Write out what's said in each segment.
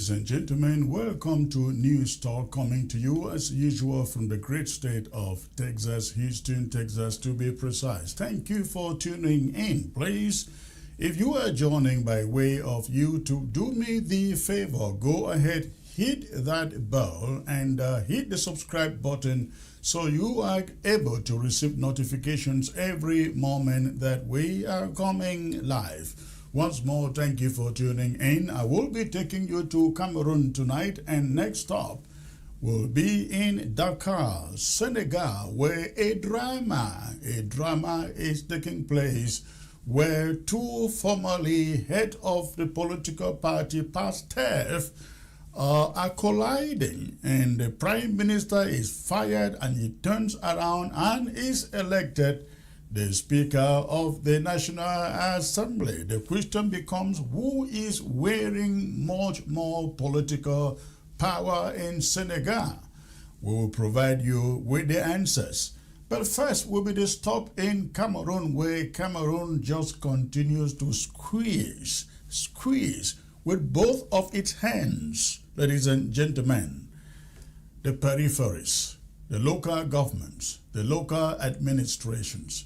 ladies and gentlemen. Welcome to News Talk, coming to you as usual from the great state of Texas, Houston, Texas to be precise. Thank you for tuning in. Please, if you are joining by way of YouTube, do me the favor, go ahead, hit that bell and hit the subscribe button so you are able to receive notifications every moment that we are coming live. Once more, thank you for tuning in. I will be taking you to Cameroon tonight, and next stop will be in Dakar, Senegal, where a drama is taking place where two formerly head of the political party PASTEF are colliding, and the prime minister is fired and he turns around and is elected the Speaker of the National Assembly. The question becomes, who is wearing much more political power in Senegal? We will provide you with the answers. But first will be the stop in Cameroon, where Cameroon just continues to squeeze with both of its hands, ladies and gentlemen, the peripheries, the local governments, the local administrations.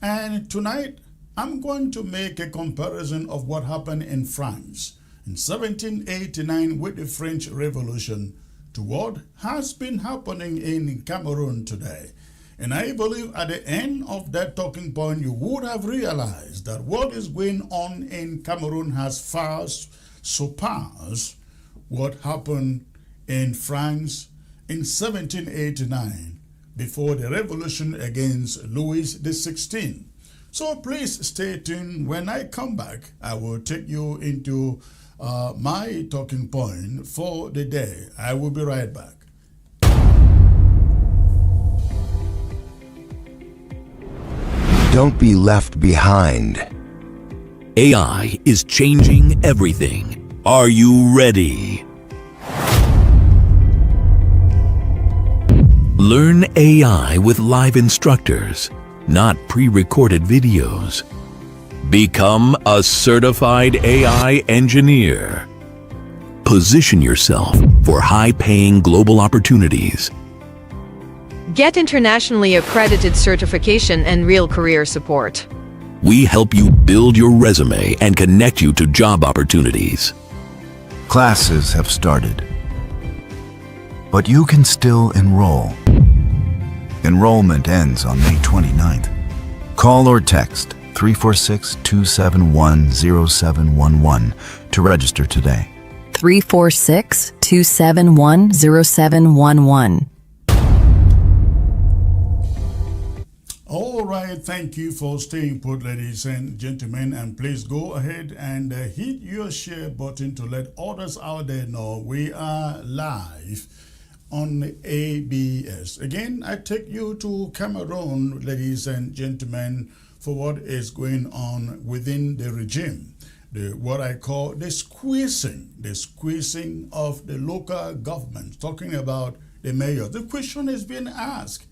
And tonight, I'm going to make a comparison of what happened in France in 1789 with the French Revolution to what has been happening in Cameroon today. And I believe at the end of that talking point, you would have realized that what is going on in Cameroon has far surpassed what happened in France in 1789 before the revolution against Louis XVI. So please stay tuned. When I come back, I will take you into my talking point for the day. I will be right back. Don't be left behind. AI is changing everything. Are you ready? Learn AI with live instructors, not pre-recorded videos. Become a certified AI engineer. Position yourself for high-paying global opportunities. Get internationally accredited certification and real career support. We help you build your resume and connect you to job opportunities. Classes have started, but you can still enroll. Enrollment ends on May 29th. Call or text 346-271-0711 to register today. 346-271-0711. All right, thank you for staying put, ladies and gentlemen, and please go ahead and hit your share button to let others out there know we are live on ABS. Again, I take you to Cameroon, ladies and gentlemen, for what is going on within the regime. What I call the squeezing of the local government, talking about the mayor. The question is being asked,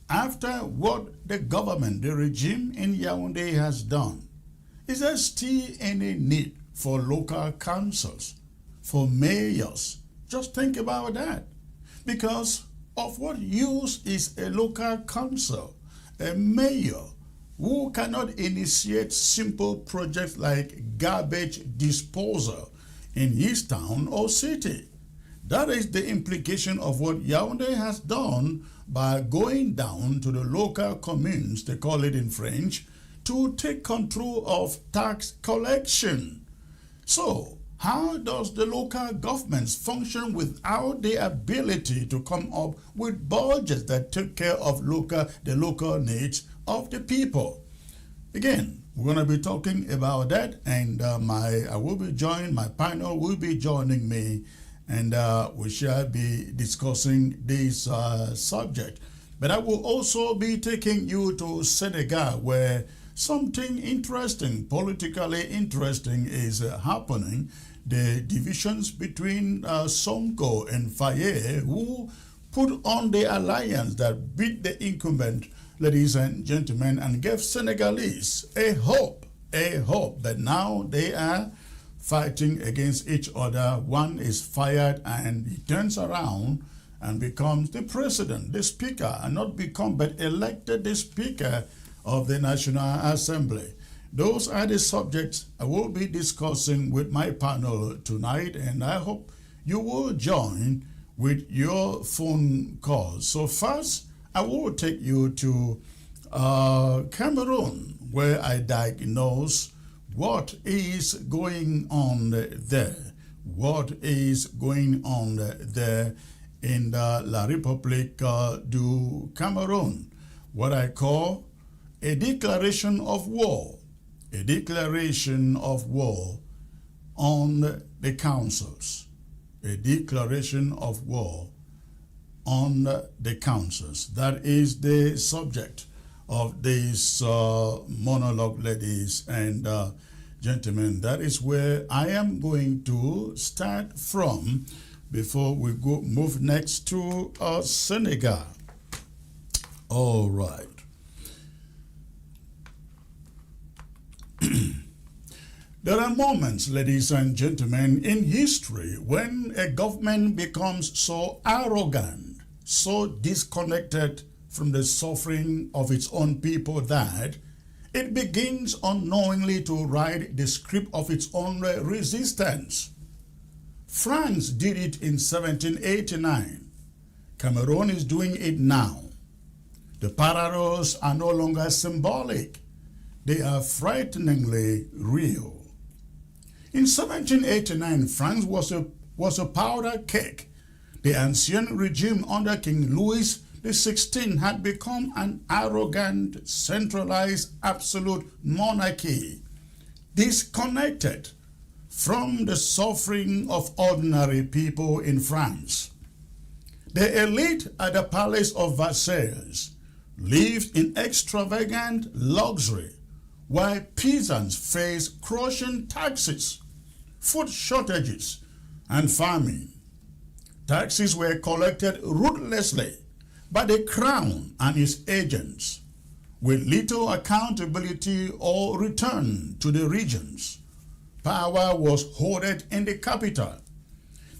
after what the government, the regime in Yaoundé has done, is there still any need for local councils, for mayors? Just think about that. Because of what use is a local council, a mayor who cannot initiate simple projects like garbage disposal in his town or city? That is the implication of what Yaoundé has done by going down to the local communes, they call it in French, to take control of tax collection. So, how does the local governments function without the ability to come up with budgets that take care of the local needs of the people? Again, we're going to be talking about that, and my panel will be joining me, and we shall be discussing this subject. But I will also be taking you to Senegal, where something interesting, politically interesting, is happening. The divisions between Sonko and Faye, who put on the alliance that beat the incumbent, ladies and gentlemen, and gave Senegalese a hope that now they are fighting against each other. One is fired and he turns around and becomes the president, the speaker, and not become but elected the speaker of the National Assembly. Those are the subjects I will be discussing with my panel tonight, and I hope you will join with your phone calls. So first, I will take you to Cameroon, where I diagnose what is going on there. What is going on there in the La République du Cameroon? What I call a declaration of war. A declaration of war on the councils. A declaration of war on the councils. That is the subject of this monologue, ladies and gentlemen. That is where I am going to start from before we move next to Senegal. All right. There are moments, ladies and gentlemen, in history when a government becomes so arrogant, so disconnected from the suffering of its own people that it begins unknowingly to write the script of its own resistance. France did it in 1789. Cameroon is doing it now. The parallels are no longer symbolic. They are frighteningly real. In 1789, France was a powder keg. The ancient regime under King Louis XVI had become an arrogant, centralized, absolute monarchy, disconnected from the suffering of ordinary people in France. The elite at the Palace of Versailles lived in extravagant luxury, while peasants faced crushing taxes, food shortages, and famine. Taxes were collected ruthlessly by the crown and its agents, with little accountability or return to the regions. Power was hoarded in the capital.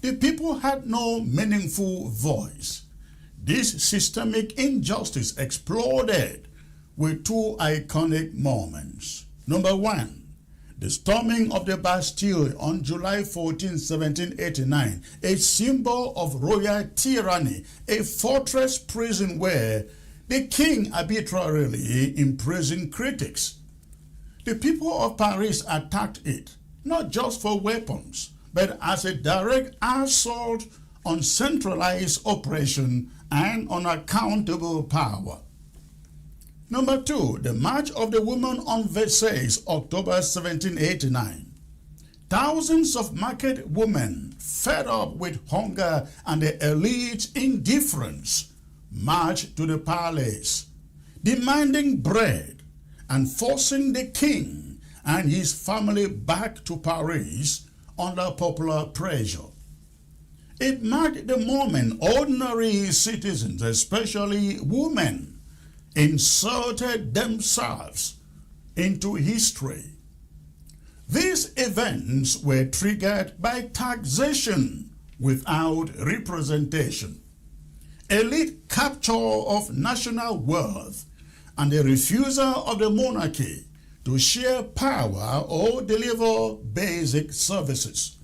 The people had no meaningful voice. This systemic injustice exploded with two iconic moments. Number one, the storming of the Bastille on July 14, 1789, a symbol of royal tyranny, a fortress prison where the king arbitrarily imprisoned critics. The people of Paris attacked it, not just for weapons, but as a direct assault on centralized operation and unaccountable power. Number two, the March of the Women on Versailles, October 1789. Thousands of market women, fed up with hunger and the elite's indifference, marched to the palace, demanding bread and forcing the king and his family back to Paris under popular pressure. It marked the moment ordinary citizens, especially women, inserted themselves into history. These events were triggered by taxation without representation, elite capture of national wealth, and the refusal of the monarchy to share power or deliver basic services.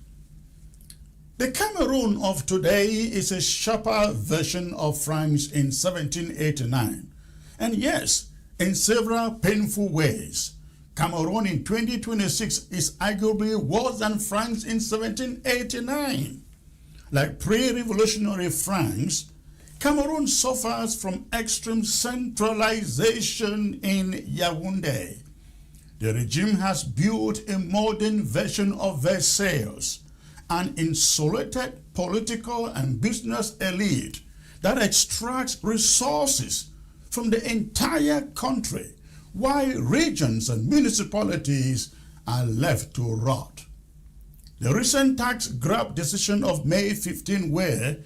The Cameroon of today is a sharper version of France in 1789. And yes, in several painful ways, Cameroon in 2026 is arguably worse than France in 1789. Like pre-revolutionary France, Cameroon suffers from extreme centralization in Yaounde. The regime has built a modern version of Versailles, an insulated political and business elite that extracts resources from the entire country, while regions and municipalities are left to rot. The recent tax grab decision of May 15, where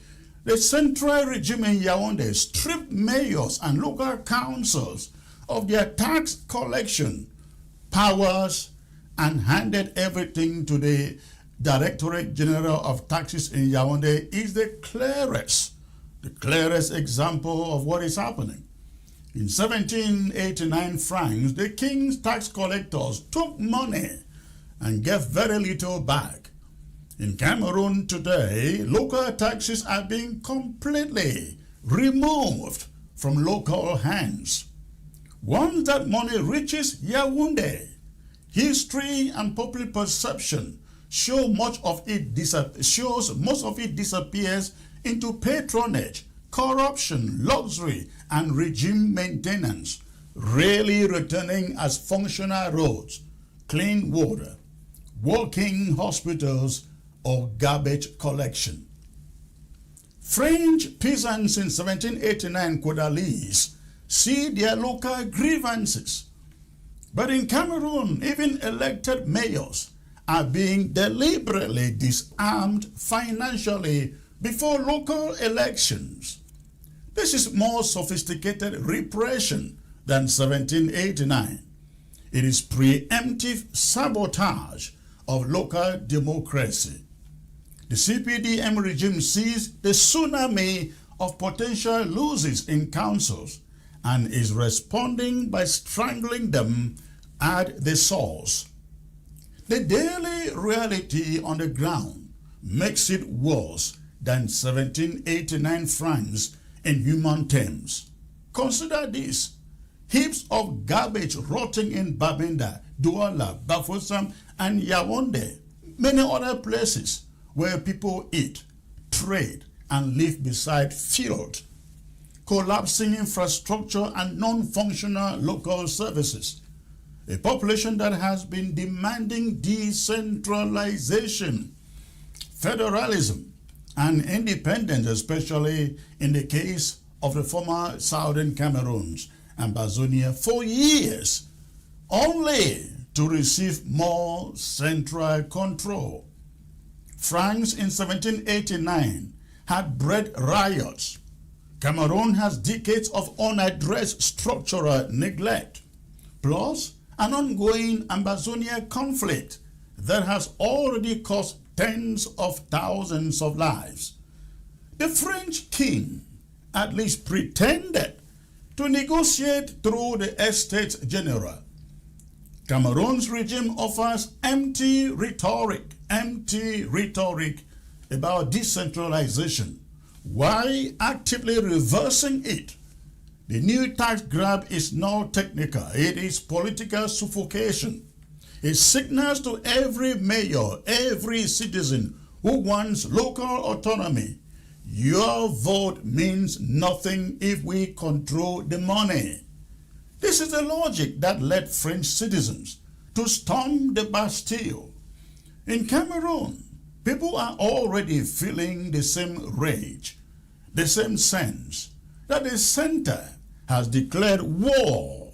the central regime in Yaounde stripped mayors and local councils of their tax collection powers and handed everything to the Directorate General of Taxes in Yaounde is the clearest example of what is happening. In 1789 francs, the king's tax collectors took money and gave very little back. In Cameroon today, local taxes are being completely removed from local hands. Once that money reaches Yaounde, history and popular perception shows most of it disappears into patronage, corruption, luxury, and regime maintenance, rarely returning as functional roads, clean water, working hospitals, or garbage collection. French peasants in 1789 could at least see their local grievances. But in Cameroon, even elected mayors are being deliberately disarmed financially before local elections. This is more sophisticated repression than 1789. It is preemptive sabotage of local democracy. The CPDM regime sees the tsunami of potential losses in councils and is responding by strangling them at the source. The daily reality on the ground makes it worse than 1789 francs in human terms. Consider this: heaps of garbage rotting in Babinda, Douala, Bafoussam, and Yaounde, many other places where people eat, trade, and live beside filth. Collapsing infrastructure and non-functional local services. A population that has been demanding decentralization, federalism, and independence, especially in the case of the former Southern Cameroons, Ambazonia, for years, only to receive more central control. France in 1789 had bred riots. Cameroon has decades of unaddressed structural neglect, plus an ongoing Ambazonia conflict that has already cost tens of thousands of lives. The French king at least pretended to negotiate through the Estates General. Cameroon's regime offers empty rhetoric about decentralization. Why actively reversing it? The new tax grab is not technical. It is political suffocation. It signals to every mayor, every citizen who wants local autonomy, your vote means nothing if we control the money. This is the logic that led French citizens to storm the Bastille. In Cameroon, people are already feeling the same rage, the same sense that the center has declared war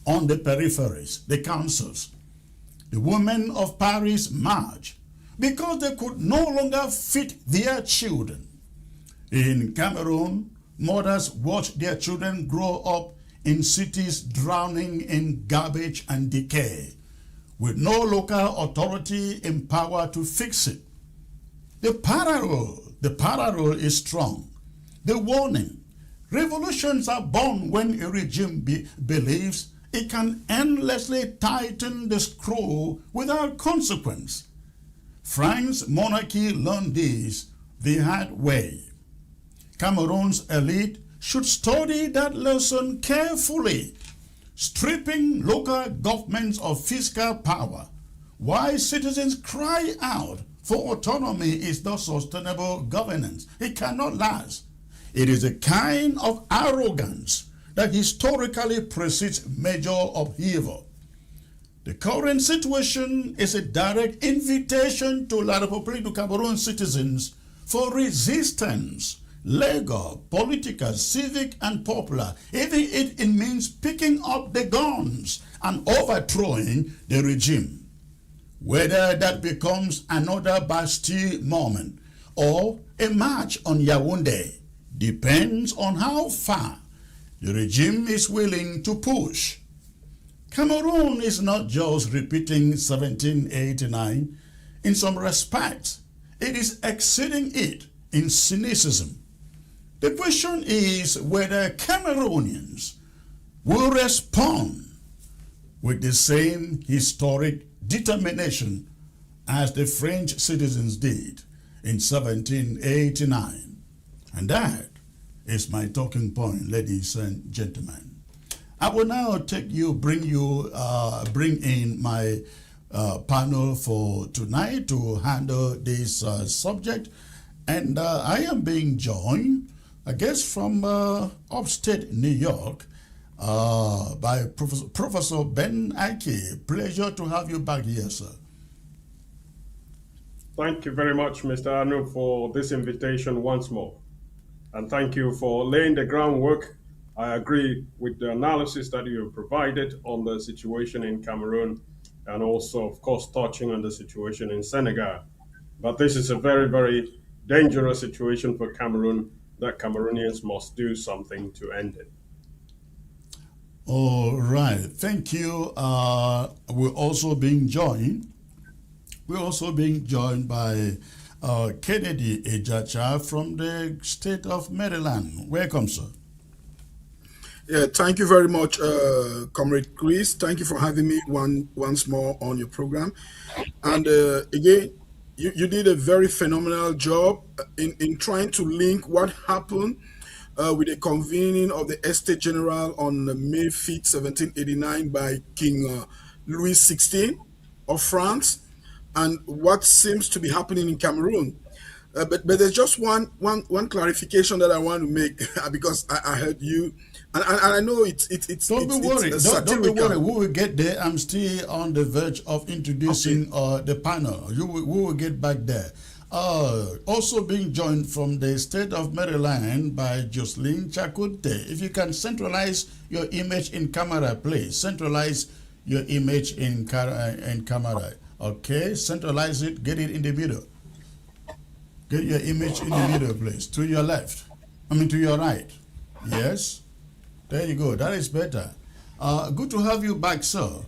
on the peripheries, the councils. The women of Paris marched because they could no longer feed their children. In Cameroon, mothers watched their children grow up in cities drowning in garbage and decay, with no local authority in power to fix it. The parallel is strong. The warning: revolutions are born when a regime believes it can endlessly tighten the screw without consequence. France's monarchy learned this the hard way. Cameroon's elite should study that lesson carefully, stripping local governments of fiscal power, while citizens cry out for autonomy is not sustainable governance. It cannot last. It is a kind of arrogance that historically precedes major upheaval. The current situation is a direct invitation to La République du Cameroon citizens for resistance, legal, political, civic, and popular, even if it means picking up the guns and overthrowing the regime. Whether that becomes another Bastille moment or a march on Yaounde depends on how far the regime is willing to push. Cameroon is not just repeating 1789 in some respects. It is exceeding it in cynicism. The question is whether Cameroonians will respond with the same historic determination as the French citizens did in 1789. And that is my talking point, ladies and gentlemen. I will now bring in my panel for tonight to handle this subject. And I am being joined, I guess, from upstate New York by Professor Ben Aki. Pleasure to have you back here, sir. Thank you very much, Mr. Anu, for this invitation once more. And thank you for laying the groundwork. I agree with the analysis that you have provided on the situation in Cameroon and also, of course, touching on the situation in Senegal. But this is a very, very dangerous situation for Cameroon that Cameroonians must do something to end it. All right. Thank you. We're also being joined by Kennedy Ejacha from the state of Maryland. Welcome, sir. Yeah, thank you very much, Comrade Chris. Thank you for having me once more on your program. And again, you did a very phenomenal job in trying to link what happened with the convening of the Estate General on May 5th, 1789 by King Louis XVI of France and what seems to be happening in Cameroon. But there's just one clarification that I want to make because I heard you, and I know it's don't be worried. Don't be worried. We will get there. I'm still on the verge of introducing the panel. We will get back there. Also being joined from the state of Maryland by Jocelyn Chakute. If you can centralize your image in camera, please centralize your image in camera. Okay, centralize it. Get it in the middle. Get your image in the middle, please. To your left. To your right. Yes. There you go. That is better. Good to have you back, sir.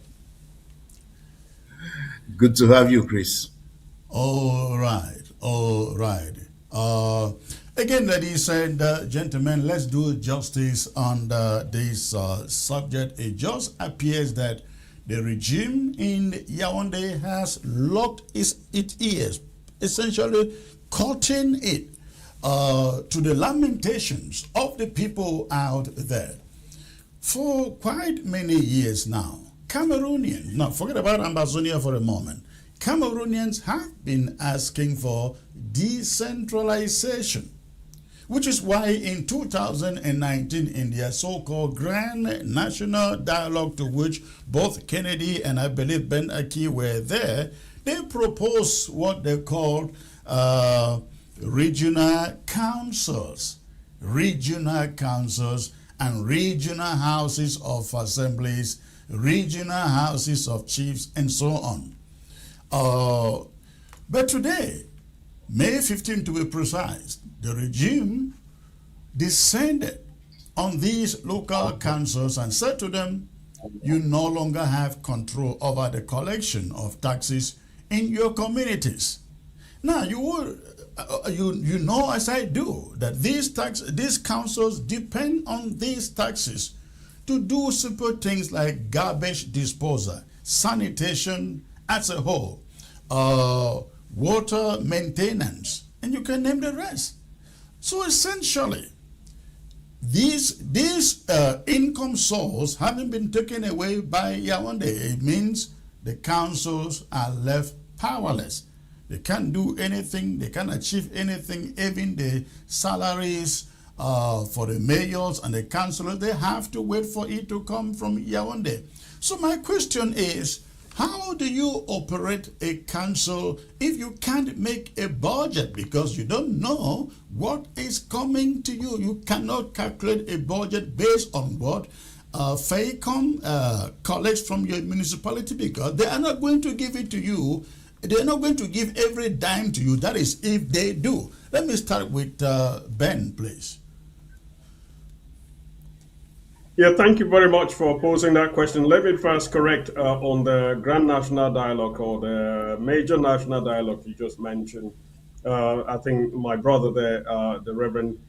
Good to have you, Chris. All right. Again, ladies and gentlemen, let's do justice on this subject. It just appears that the regime in Yaounde has locked its ears, essentially cutting it to the lamentations of the people out there. For quite many years now, Cameroonians, now forget about Ambazonia for a moment, Cameroonians have been asking for decentralization, which is why in 2019 in their so-called Grand National Dialogue, to which both Kennedy and I believe Ben Aki were there, they proposed what they called regional councils and regional houses of assemblies, regional houses of chiefs, and so on. But today, May 15 to be precise, the regime descended on these local councils and said to them, you no longer have control over the collection of taxes in your communities. Now, you know as I do that these councils depend on these taxes to do simple things like garbage disposal, sanitation as a whole, water maintenance, and you can name the rest. So essentially, these income source having been taken away by Yaounde, it means the councils are left powerless. They can't do anything, they can't achieve anything, even the salaries for the mayors and the councillors, they have to wait for it to come from Yaounde. So my question is, how do you operate a council if you can't make a budget because you don't know what is coming to you? You cannot calculate a budget based on what FACOM collects from your municipality because they are not going to give it to you. They are not going to give every dime to you. That is if they do. Let me start with Ben, please. Yeah, thank you very much for posing that question. Let me first correct on the Grand National Dialogue or the Major National Dialogue you just mentioned. I think my brother there, the Reverend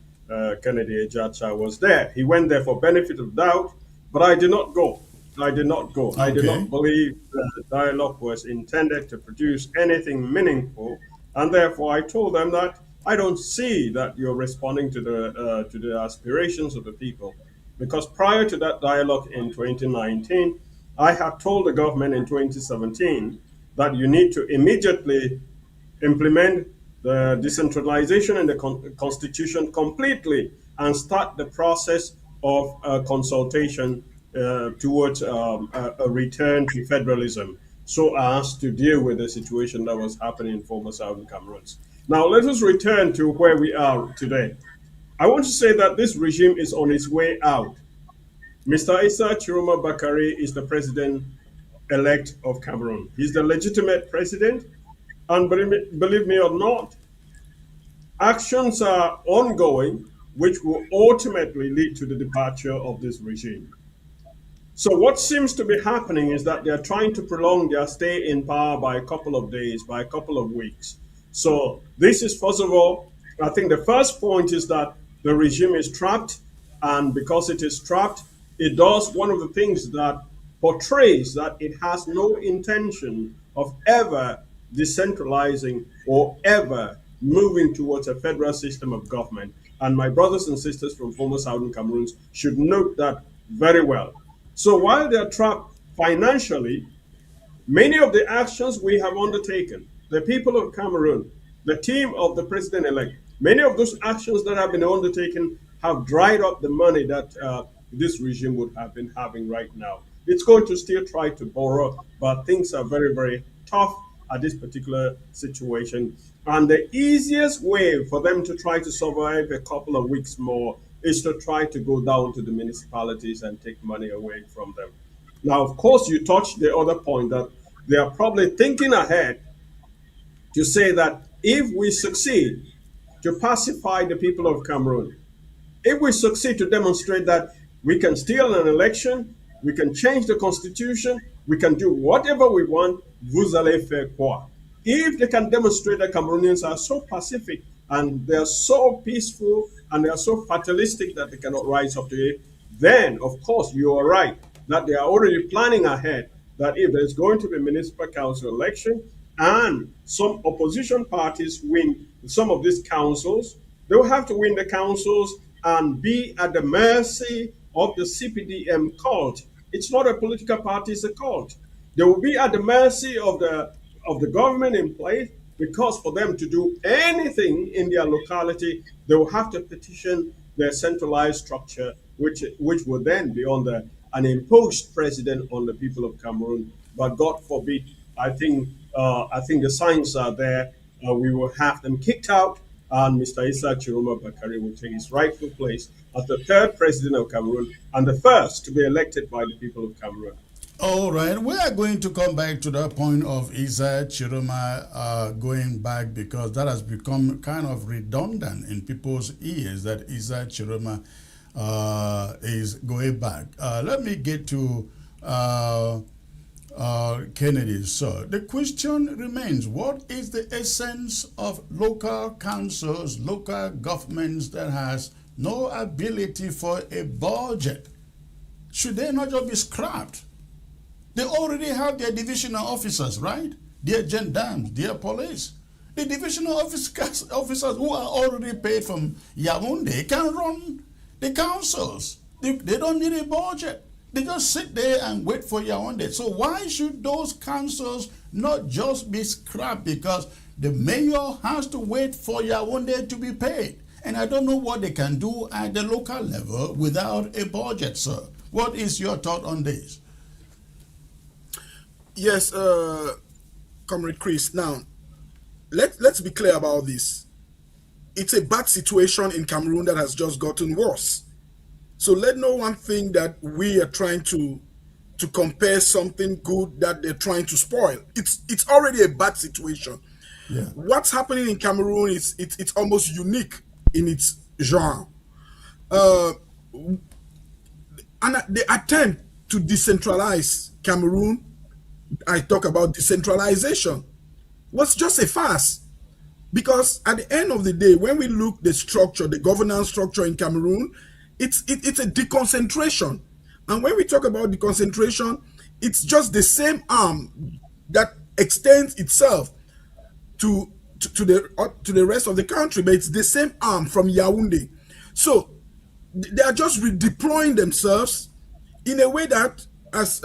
Kennedy Ejacha, was there. He went there for benefit of doubt, but I did not go. I did not go. I did not Okay. believe the dialogue was intended to produce anything meaningful, and therefore I told them that I don't see that you're responding to the aspirations of the people. Because prior to that dialogue in 2019, I had told the government in 2017 that you need to immediately implement the decentralization in the constitution completely and start the process of consultation towards a return to federalism so as to deal with the situation that was happening in former Southern Cameroons. Now, let us return to where we are today. I want to say that this regime is on its way out. Mr. Issa Chiroma Bakari is the president elect of Cameroon. He's the legitimate president. And believe me or not, actions are ongoing which will ultimately lead to the departure of this regime. So what seems to be happening is that they're trying to prolong their stay in power by a couple of days, by a couple of weeks. So this is, first of all, I think the first point is that the regime is trapped, and because it is trapped, it does one of the things that portrays that it has no intention of ever decentralizing or ever moving towards a federal system of government. And my brothers and sisters from former Southern Cameroons should note that very well. So while they're trapped financially, many of the actions we have undertaken, the people of Cameroon, the team of the president elect, many of those actions that have been undertaken have dried up the money that this regime would have been having right now. It's going to still try to borrow, but things are very, very tough at this particular situation. And the easiest way for them to try to survive a couple of weeks more is to try to go down to the municipalities and take money away from them. Now, of course, you touched the other point that they are probably thinking ahead to say that if we succeed to pacify the people of Cameroon, if we succeed to demonstrate that we can steal an election, we can change the constitution, we can do whatever we want, vous allez faire quoi? If they can demonstrate that Cameroonians are so pacific and they are so peaceful and they are so fatalistic that they cannot rise up to it, then of course you are right that they are already planning ahead that if there's going to be municipal council election and some opposition parties win some of these councils, they will have to win the councils and be at the mercy of the CPDM cult. It's not a political party, it's a cult. They will be at the mercy of the government in place because for them to do anything in their locality, they will have to petition their centralized structure, which will then be under an imposed president on the people of Cameroon. But God forbid, I think the signs are there. We will have them kicked out, and Mr. Issa Chiroma Bakari will take his rightful place as the third president of Cameroon and the first to be elected by the people of Cameroon. All right, we are going to come back to that point of Issa Chiroma going back because that has become kind of redundant in people's ears that Issa Chiroma is going back. Let me get to Kennedy. So the question remains, what is the essence of local councils, local governments that has no ability for a budget? Should they not just be scrapped? They already have their divisional officers, right? Their gendarmes, their police. The divisional officers who are already paid from Yaounde can run the councils. They don't need a budget. They just sit there and wait for Yaounde. So why should those councils not just be scrapped? Because the mayor has to wait for Yaounde to be paid. And I don't know what they can do at the local level without a budget, sir. What is your thought on this? Yes, Comrade Chris. Now, let's be clear about this. It's a bad situation in Cameroon that has just gotten worse. So let no one think that we are trying to compare something good that they're trying to spoil. It's already a bad situation. Yeah. What's happening in Cameroon is it's almost unique in its genre. And the attempt to decentralize Cameroon, I talk about decentralization, was just a farce. Because at the end of the day, when we look the structure, the governance structure in Cameroon, it's a deconcentration. And when we talk about deconcentration, it's just the same arm that extends itself to the rest of the country, but it's the same arm from Yaoundé. So they are just redeploying themselves in a way that, as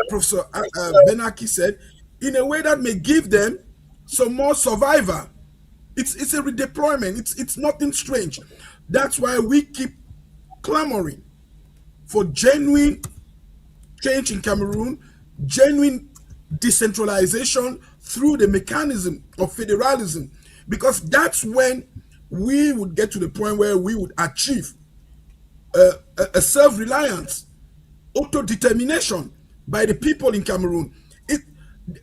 Professor Benaki said, in a way that may give them some more survival. It's a redeployment. It's nothing strange. That's why we keep clamoring for genuine change in Cameroon, genuine decentralization through the mechanism of federalism, because that's when we would get to the point where we would achieve a self-reliance, autodetermination by the people in Cameroon.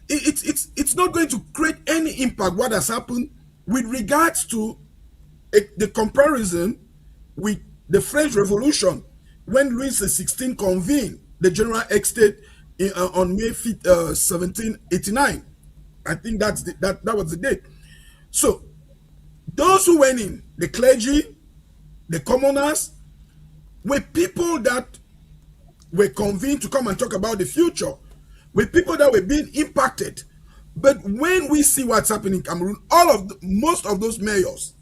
It's not going to create any impact what has happened with regards to the comparison with the French Revolution, when Louis XVI convened the General Estate on May 5th, 1789. I think that was the date. So those who went in, the clergy, the commoners, were people that were convened to come and talk about the future, were people that were being impacted. But when we see what's happening in Cameroon, most of those mayors,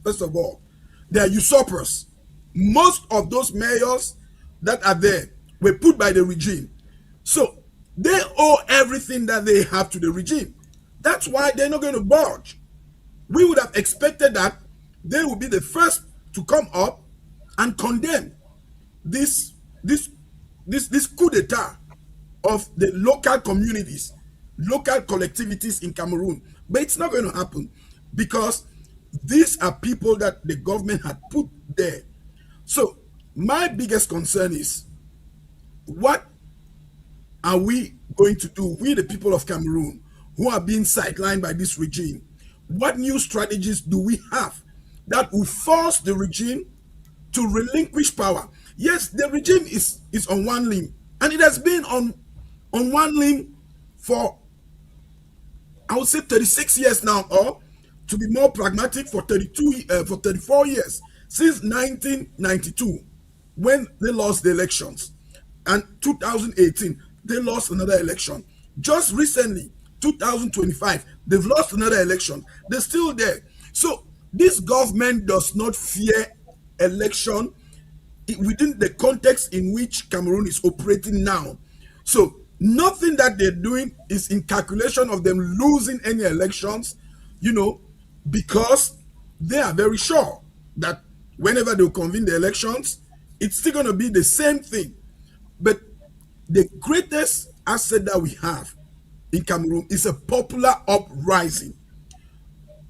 first of all, they are usurpers. Most of those mayors that are there were put by the regime. So they owe everything that they have to the regime. That's why they're not going to budge. We would have expected that they would be the first to come up and condemn this coup d'etat of the local communities, local collectivities in Cameroon. But it's not going to happen, because these are people that the government had put there. So my biggest concern is, what are we going to do, we the people of Cameroon who are being sidelined by this regime? What new strategies do we have that will force the regime to relinquish power? Yes, the regime is on one limb, and it has been on one limb for, I would say, 36 years now, or to be more pragmatic, for 34 years, since 1992, when they lost the elections, and 2018 they lost another election. Just recently, 2025, they've lost another election. They're still there. So this government does not fear election within the context in which Cameroon is operating now. So nothing that they're doing is in calculation of them losing any elections, because they are very sure that whenever they convene the elections, it's still going to be the same thing. But the greatest asset that we have in Cameroon is a popular uprising.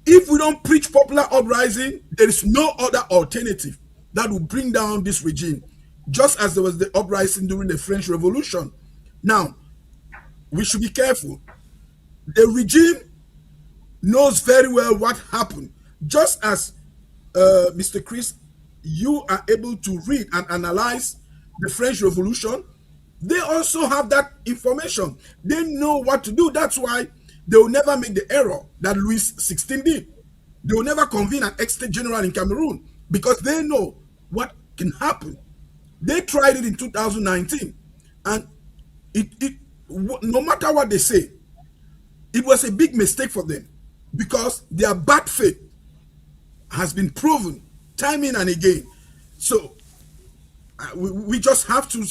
If we don't preach popular uprising, there is no other alternative that will bring down this regime, just as there was the uprising during the French Revolution. Now, we should be careful. The regime knows very well what happened. Just as Mr. Chris, you are able to read and analyze the French Revolution, they also have that information. They know what to do. That's why they will never make the error that Louis XVI did. They will never convene an ex-state general in Cameroon, because they know what can happen. They tried it in 2019, and no matter what they say, it was a big mistake for them, because their bad faith has been proven time and again. So we just have to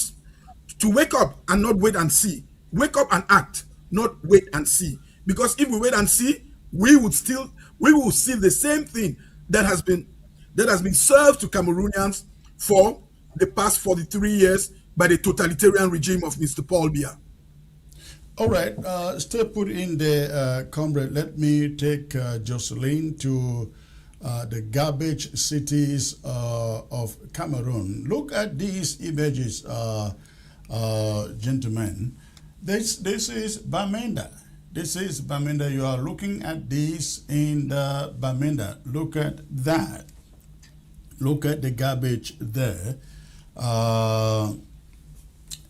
wake up and not wait and see. Wake up and act, not wait and see. Because if we wait and see, we will see the same thing that has been served to Cameroonians for the past 43 years by the totalitarian regime of Mr. Paul Biya. All right, stay put in there, comrade. Let me take Jocelyn to the garbage cities of Cameroon. Look at these images, gentlemen. This is Bamenda. This is Bamenda. You are looking at this in the Bamenda. Look at that. Look at the garbage there.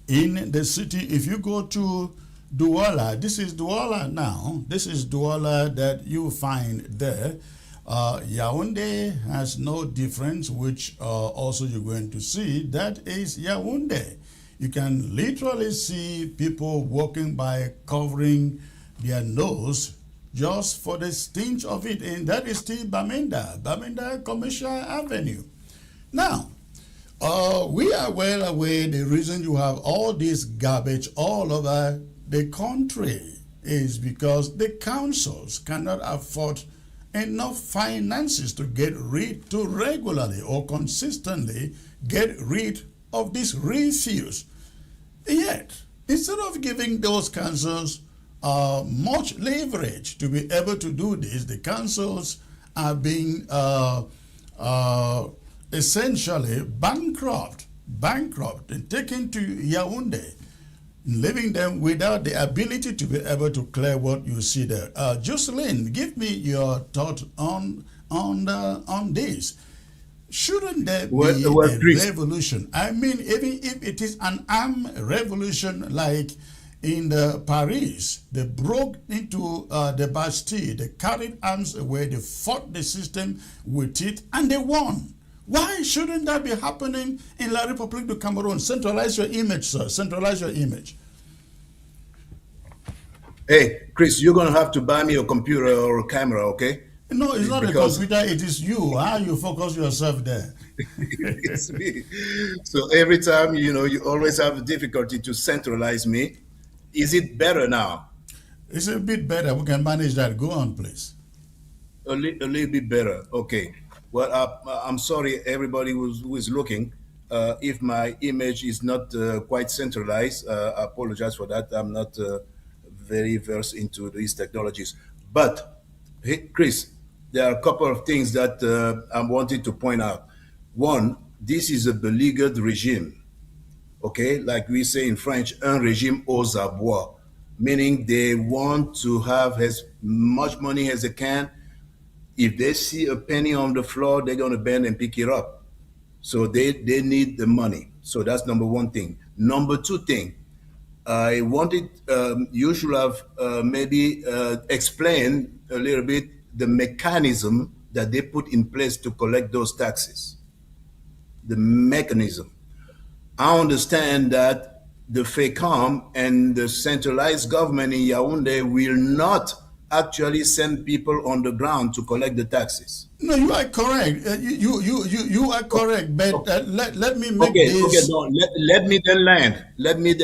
in the city. If you go to Douala, this is Douala now. This is Douala that you find there. Yaounde has no difference, which also you're going to see. That is Yaounde. You can literally see people walking by covering their nose just for the stench of it, and that is still Bamenda Commercial Avenue. Now, we are well aware the reason you have all this garbage all over the country is because the councils cannot afford enough finances to regularly or consistently get rid of this refuse. Yet, instead of giving those councils much leverage to be able to do this, the councils are being essentially bankrupt and taken to Yaounde, leaving them without the ability to be able to clear what you see there. Jocelyn, give me your thought on this. Shouldn't there be a revolution? I mean, even if it is an armed revolution like in Paris, they broke into the Bastille, they carried arms away, they fought the system with it, and they won. Why shouldn't that be happening in La République du Cameroon? Centralize your image, sir. Centralize your image. Hey, Chris, you're going to have to buy me a computer or a camera, okay? No, it's not because a computer, it is you. How you focus yourself there? It's me. So every time, you always have difficulty to centralize me. Is it better now? It's a bit better. We can manage that. Go on, please. A little bit better. Okay. Well, I'm sorry, everybody who is looking. If my image is not quite centralized, I apologize for that. I'm not very versed into these technologies. But, hey, Chris, there are a couple of things that I wanted to point out. One, this is a beleaguered regime. Okay, like we say in French, un régime aux abois, meaning they want to have as much money as they can. If they see a penny on the floor, they're going to bend and pick it up. So they need the money. So that's number one thing. Number two thing, I wanted, you should have maybe explained a little bit the mechanism that they put in place to collect those taxes. The mechanism. I understand that the FECAM and the centralized government in Yaounde will not actually send people on the ground to collect the taxes. No, you are correct. You are correct. But let me make this. Okay, no, let me then land. Let me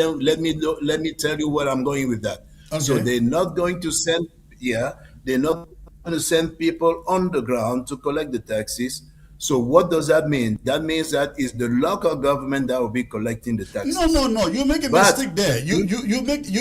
tell you where I'm going with that. Okay. So they're not going to send. They're not going to send people on the ground to collect the taxes. So what does that mean? That means that it's the local government that will be collecting the taxes. No. You make a mistake there. You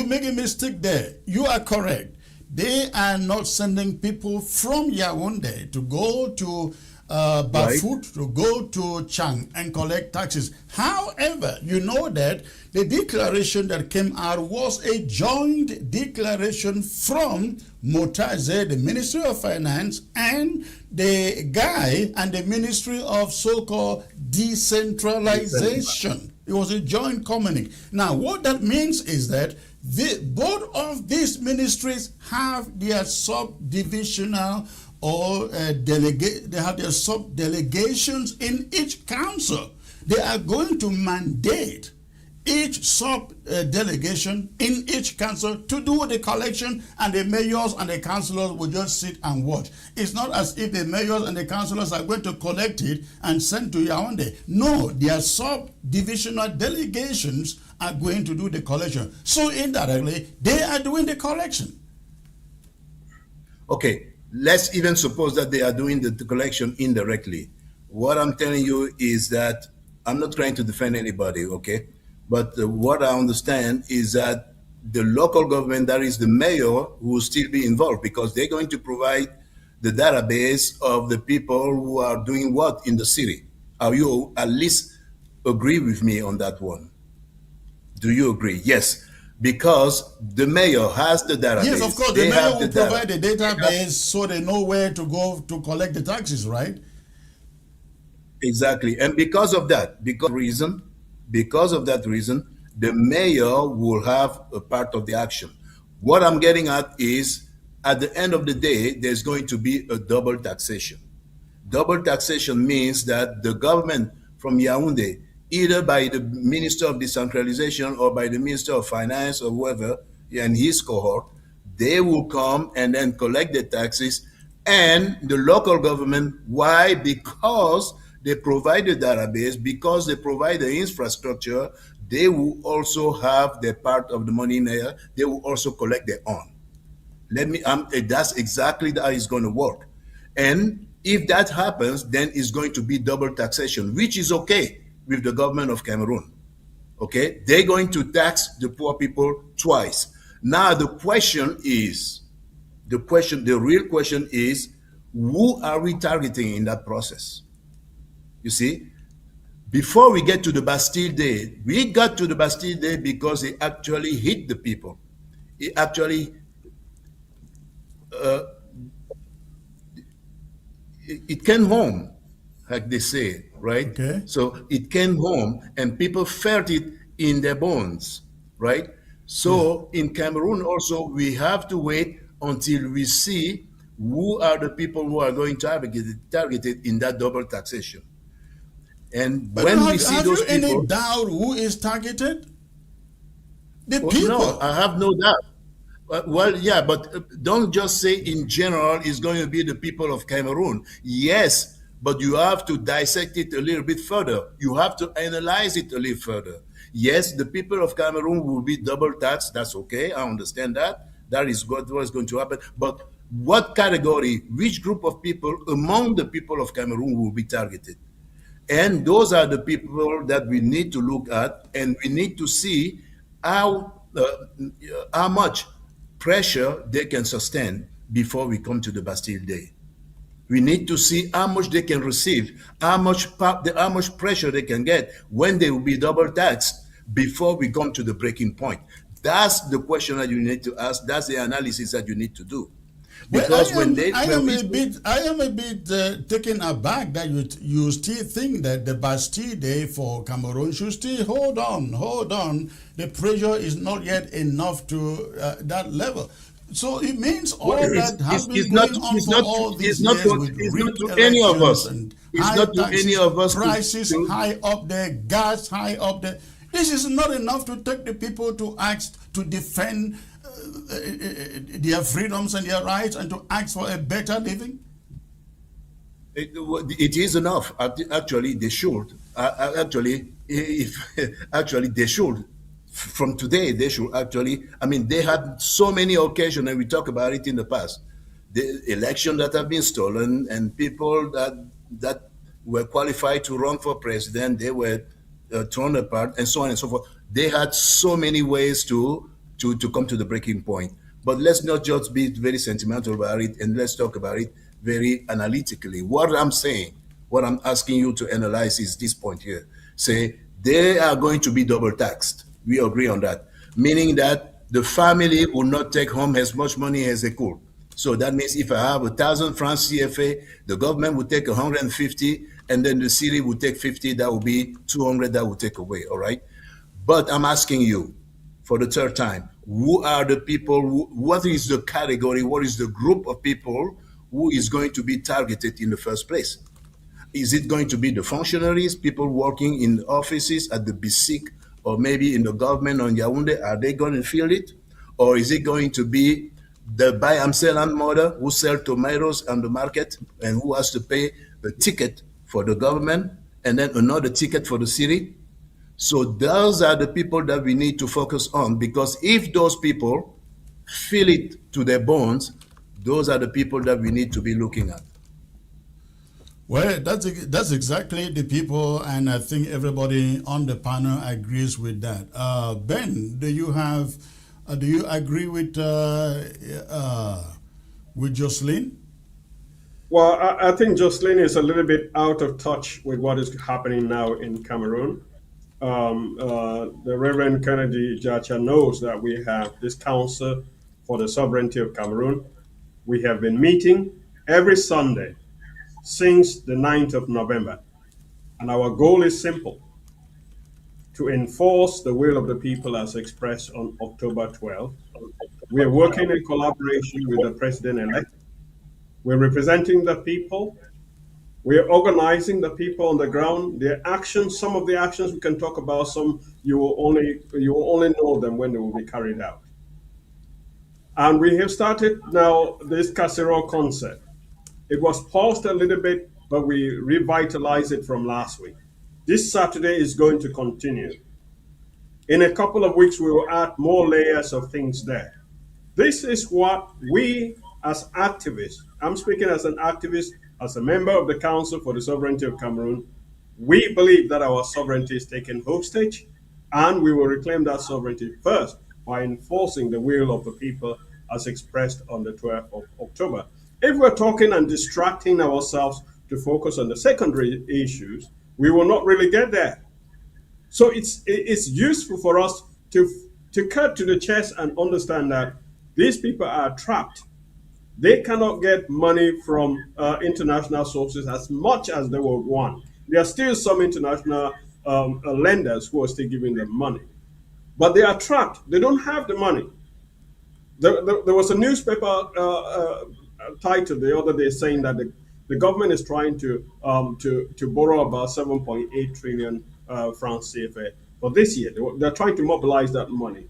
make a mistake there. You are correct. They are not sending people from Yaounde to go to Bafut, to go to Chang and collect taxes. However, you know that the declaration that came out was a joint declaration from Motaze, the Ministry of Finance, and the guy and the Ministry of so-called Decentralization. It was a joint communique. Now, what that means is that both of these ministries have their subdivisional or they have their sub-delegations in each council. They are going to mandate each sub-delegation in each council to do the collection, and the mayors and the councillors will just sit and watch. It's not as if the mayors and the councillors are going to collect it and send to Yaounde. No, their sub-divisional delegations are going to do the collection. So indirectly, they are doing the collection. Okay, let's even suppose that they are doing the collection indirectly. What I'm telling you is that I'm not trying to defend anybody, okay? But what I understand is that the local government, that is the mayor, will still be involved because they're going to provide the database of the people who are doing what in the city. Are you at least agree with me on that one? Do you agree? Yes. Because the mayor has the database. Yes, of course. The mayor will provide the database so they know where to go to collect the taxes, right? Exactly. And because of that, because of reason, Because of that reason, the mayor will have a part of the action. What I'm getting at is, at the end of the day, there's going to be a double taxation. Double taxation means that the government from Yaounde, either by the Minister of Decentralization or by the Minister of Finance or whoever and his cohort, they will come and then collect the taxes, and the local government. Why? Because they provide the database, because they provide the infrastructure, they will also have their part of the money in there. They will also collect their own. That's exactly how it's going to work. And if that happens, then it's going to be double taxation, which is okay with the government of Cameroon. Okay, they're going to tax the poor people twice. Now the real question is, who are we targeting in that process? You see, before we get to the Bastille Day, we got to the Bastille Day because it actually hit the people. It actually it came home, like they say, right? Okay. So it came home and people felt it in their bones, right? So in Cameroon also, we have to wait until we see who are the people who are going to be targeted in that double taxation. And But when we see have those you any people, doubt who is targeted? The well, people. no, I have no doubt. Well, yeah, but don't just say in general it's going to be the people of Cameroon. Yes, but you have to dissect it a little bit further. You have to analyze it a little further. Yes, the people of Cameroon will be double taxed. That's okay. I understand that. That is what's going to happen. But what category, which group of people among the people of Cameroon will be targeted? And those are the people that we need to look at, and we need to see how much pressure they can sustain before we come to the Bastille Day. We need to see how much they can receive, how much pressure they can get when they will be double taxed before we come to the breaking point. That's the question that you need to ask. That's the analysis that you need to do. Because I am a bit taken aback that you still think that the Bastille Day for Cameroon should still hold on. The pressure is not yet enough to that level. So it means all that has been going on for all these years with rigged elections and high taxes, prices high up there, gas high up there. This is not enough to take the people to ask to defend their freedoms and their rights and to ask for a better living? It is enough. Actually, they should. Actually, they should. From today, they should actually. I mean, they had so many occasions, and we talked about it in the past. The election that have been stolen, and people that were qualified to run for president, they were torn apart, and so on and so forth. They had so many ways to come to the breaking point. But let's not just be very sentimental about it, and let's talk about it very analytically. What I'm saying, what I'm asking you to analyze is this point here. Say, they are going to be double taxed. We agree on that. Meaning that the family will not take home as much money as they could. So that means if I have 1,000 francs CFA, the government will take 150, and then the city will take 50, that will be 200 that will take away, all right? But I'm asking you, for the third time, who are the people, what is the category, what is the group of people who is going to be targeted in the first place? Is it going to be the functionaries, people working in offices at the BISIC or maybe in the government on Yaounde? Are they going to feel it? Or is it going to be the buy and sell and mother who sell tomatoes on the market and who has to pay a ticket for the government and then another ticket for the city? So those are the people that we need to focus on, because if those people feel it to their bones, those are the people that we need to be looking at. Well, that's exactly the people, and I think everybody on the panel agrees with that. Ben, do you agree with Jocelyn? Well, I think Jocelyn is a little bit out of touch with what is happening now in Cameroon. The Reverend Kennedy Jacha knows that we have this Council for the Sovereignty of Cameroon. We have been meeting every Sunday since the 9th of November. And our goal is simple: to enforce the will of the people as expressed on October 12th. We are working in collaboration with the president-elect. We're representing the people. We're organizing the people on the ground. Their actions, some of the actions we can talk about, some you will only know them when they will be carried out. And we have started now this casserole concept. It was paused a little bit, but we revitalized it from last week. This Saturday is going to continue. In a couple of weeks, we will add more layers of things there. This is what we as activists, I'm speaking as an activist, as a member of the Council for the Sovereignty of Cameroon, we believe that our sovereignty is taken hostage, and we will reclaim that sovereignty first by enforcing the will of the people as expressed on the 12th of October. If we're talking and distracting ourselves to focus on the secondary issues, we will not really get there. So it's useful for us to cut to the chase and understand that these people are trapped. They cannot get money from international sources as much as they would want. There are still some international lenders who are still giving them money, but they are trapped. They don't have the money. There was a newspaper title the other day saying that the government is trying to borrow about 7.8 trillion francs CFA for this year. They're trying to mobilize that money.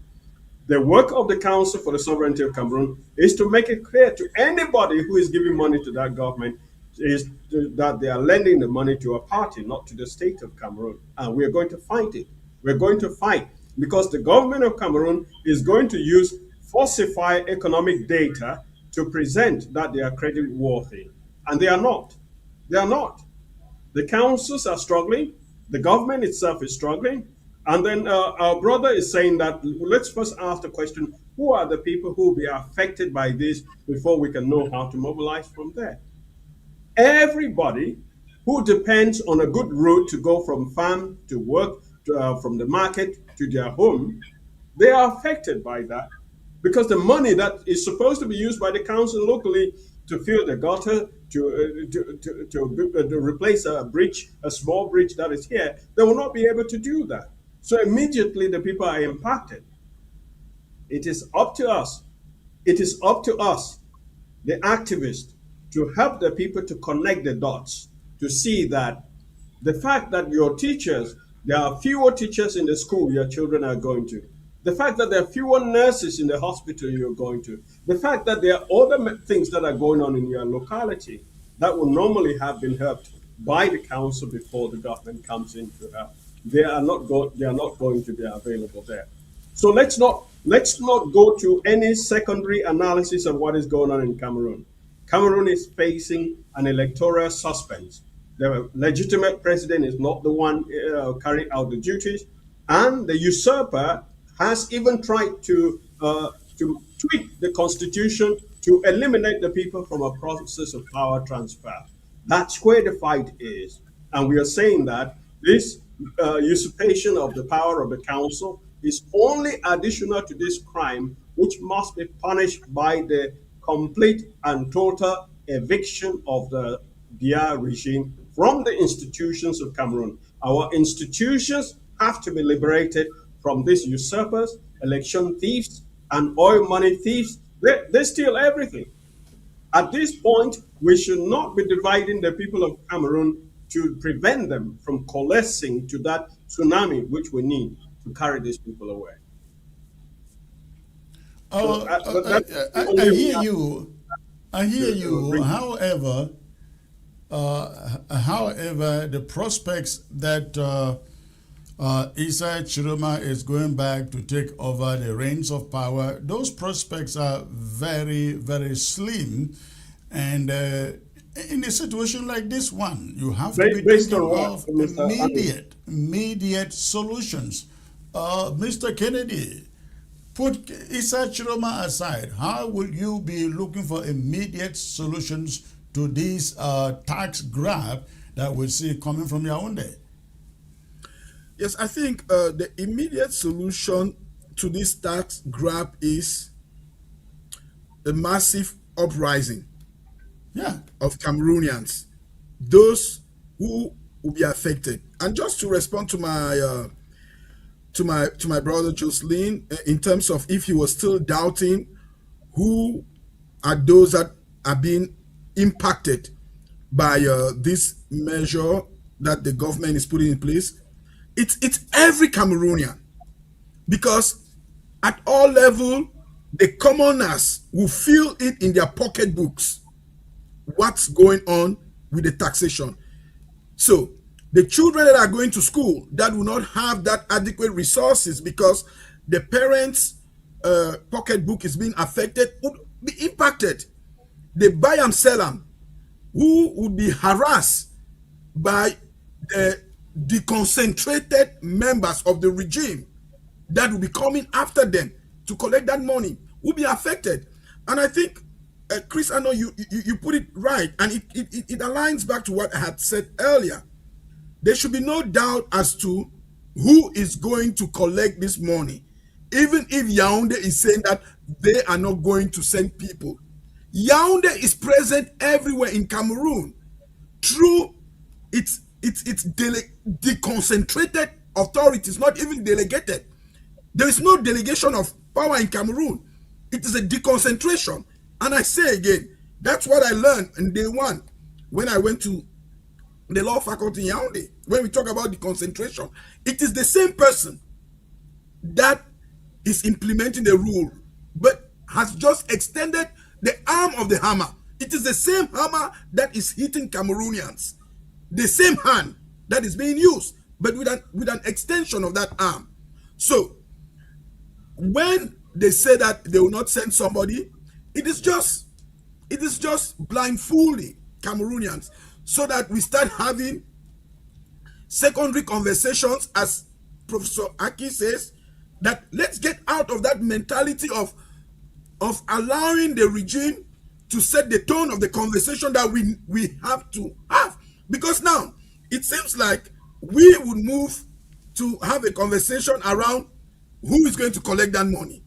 The work of the Council for the Sovereignty of Cameroon is to make it clear to anybody who is giving money to that government that they are lending the money to a party, not to the state of Cameroon. And we are going to fight it. We're going to fight because the government of Cameroon is going to use falsify economic data to present that they are credit worthy. And they are not. They are not. The councils are struggling. The government itself is struggling. And then our brother is saying that let's first ask the question, who are the people who will be affected by this before we can know how to mobilize from there? Everybody who depends on a good route to go from farm to work, from the market to their home, they are affected by that because the money that is supposed to be used by the council locally to fill the gutter, to replace a bridge, a small bridge that is here, they will not be able to do that. So immediately the people are impacted. It is up to us. It is up to us, the activists, to help the people to connect the dots, to see that the fact that your teachers, there are fewer teachers in the school your children are going to, the fact that there are fewer nurses in the hospital you're going to, the fact that there are other things that are going on in your locality that would normally have been helped by the council before the government comes in to help. They are not going to be available there. So let's not go to any secondary analysis of what is going on in Cameroon. Cameroon is facing an electoral suspense. The legitimate president is not the one carrying out the duties, and the usurper has even tried to tweak the constitution to eliminate the people from a process of power transfer. That's where the fight is, and we are saying that this usurpation of the power of the council is only additional to this crime, which must be punished by the complete and total eviction of the Biya regime from the institutions of Cameroon. Our institutions have to be liberated from these usurpers, election thieves, and oil money thieves. They steal everything. At this point, we should not be dividing the people of Cameroon to prevent them from coalescing to that tsunami which we need to carry these people away. I hear you. I hear you. However, the prospects that Issa Chiroma is going back to take over the reins of power, those prospects are very, very slim. And in a situation like this one, you have to be thinking of immediate solutions. Mr. Kennedy, put Issa Chiroma aside. How will you be looking for immediate solutions to this tax grab that we see coming from Yaounde? Yes, I think the immediate solution to this tax grab is a massive uprising of Cameroonians, those who will be affected. And just to respond to my to my brother Jocelyn, in terms of if he was still doubting who are those that are being impacted by this measure that the government is putting in place. It's every Cameroonian, because at all level the commoners will feel it in their pocketbooks what's going on with the taxation. So the children that are going to school that will not have that adequate resources because the parents' pocketbook is being affected would be impacted. The Biya Selam, who would be harassed by the deconcentrated members of the regime that will be coming after them to collect that money, will be affected. And I think, Chris, I know you put it right, and it aligns back to what I had said earlier. There should be no doubt as to who is going to collect this money, even if Yaounde is saying that they are not going to send people. Yaounde is present everywhere in Cameroon through its deconcentrated authorities, not even delegated. There is no delegation of power in Cameroon. It is a deconcentration. And I say again, that's what I learned in day one when I went to the law faculty in Yaounde. When we talk about deconcentration, it is the same person that is implementing the rule, but has just extended the arm of the hammer. It is the same hammer that is hitting Cameroonians, the same hand that is being used, but with an extension of that arm. So when they say that they will not send somebody, it is just blindfolding Cameroonians, so that we start having secondary conversations, as Professor Aki says, that let's get out of that mentality of allowing the regime to set the tone of the conversation that we have to have. Because now it seems like we would move to have a conversation around who is going to collect that money,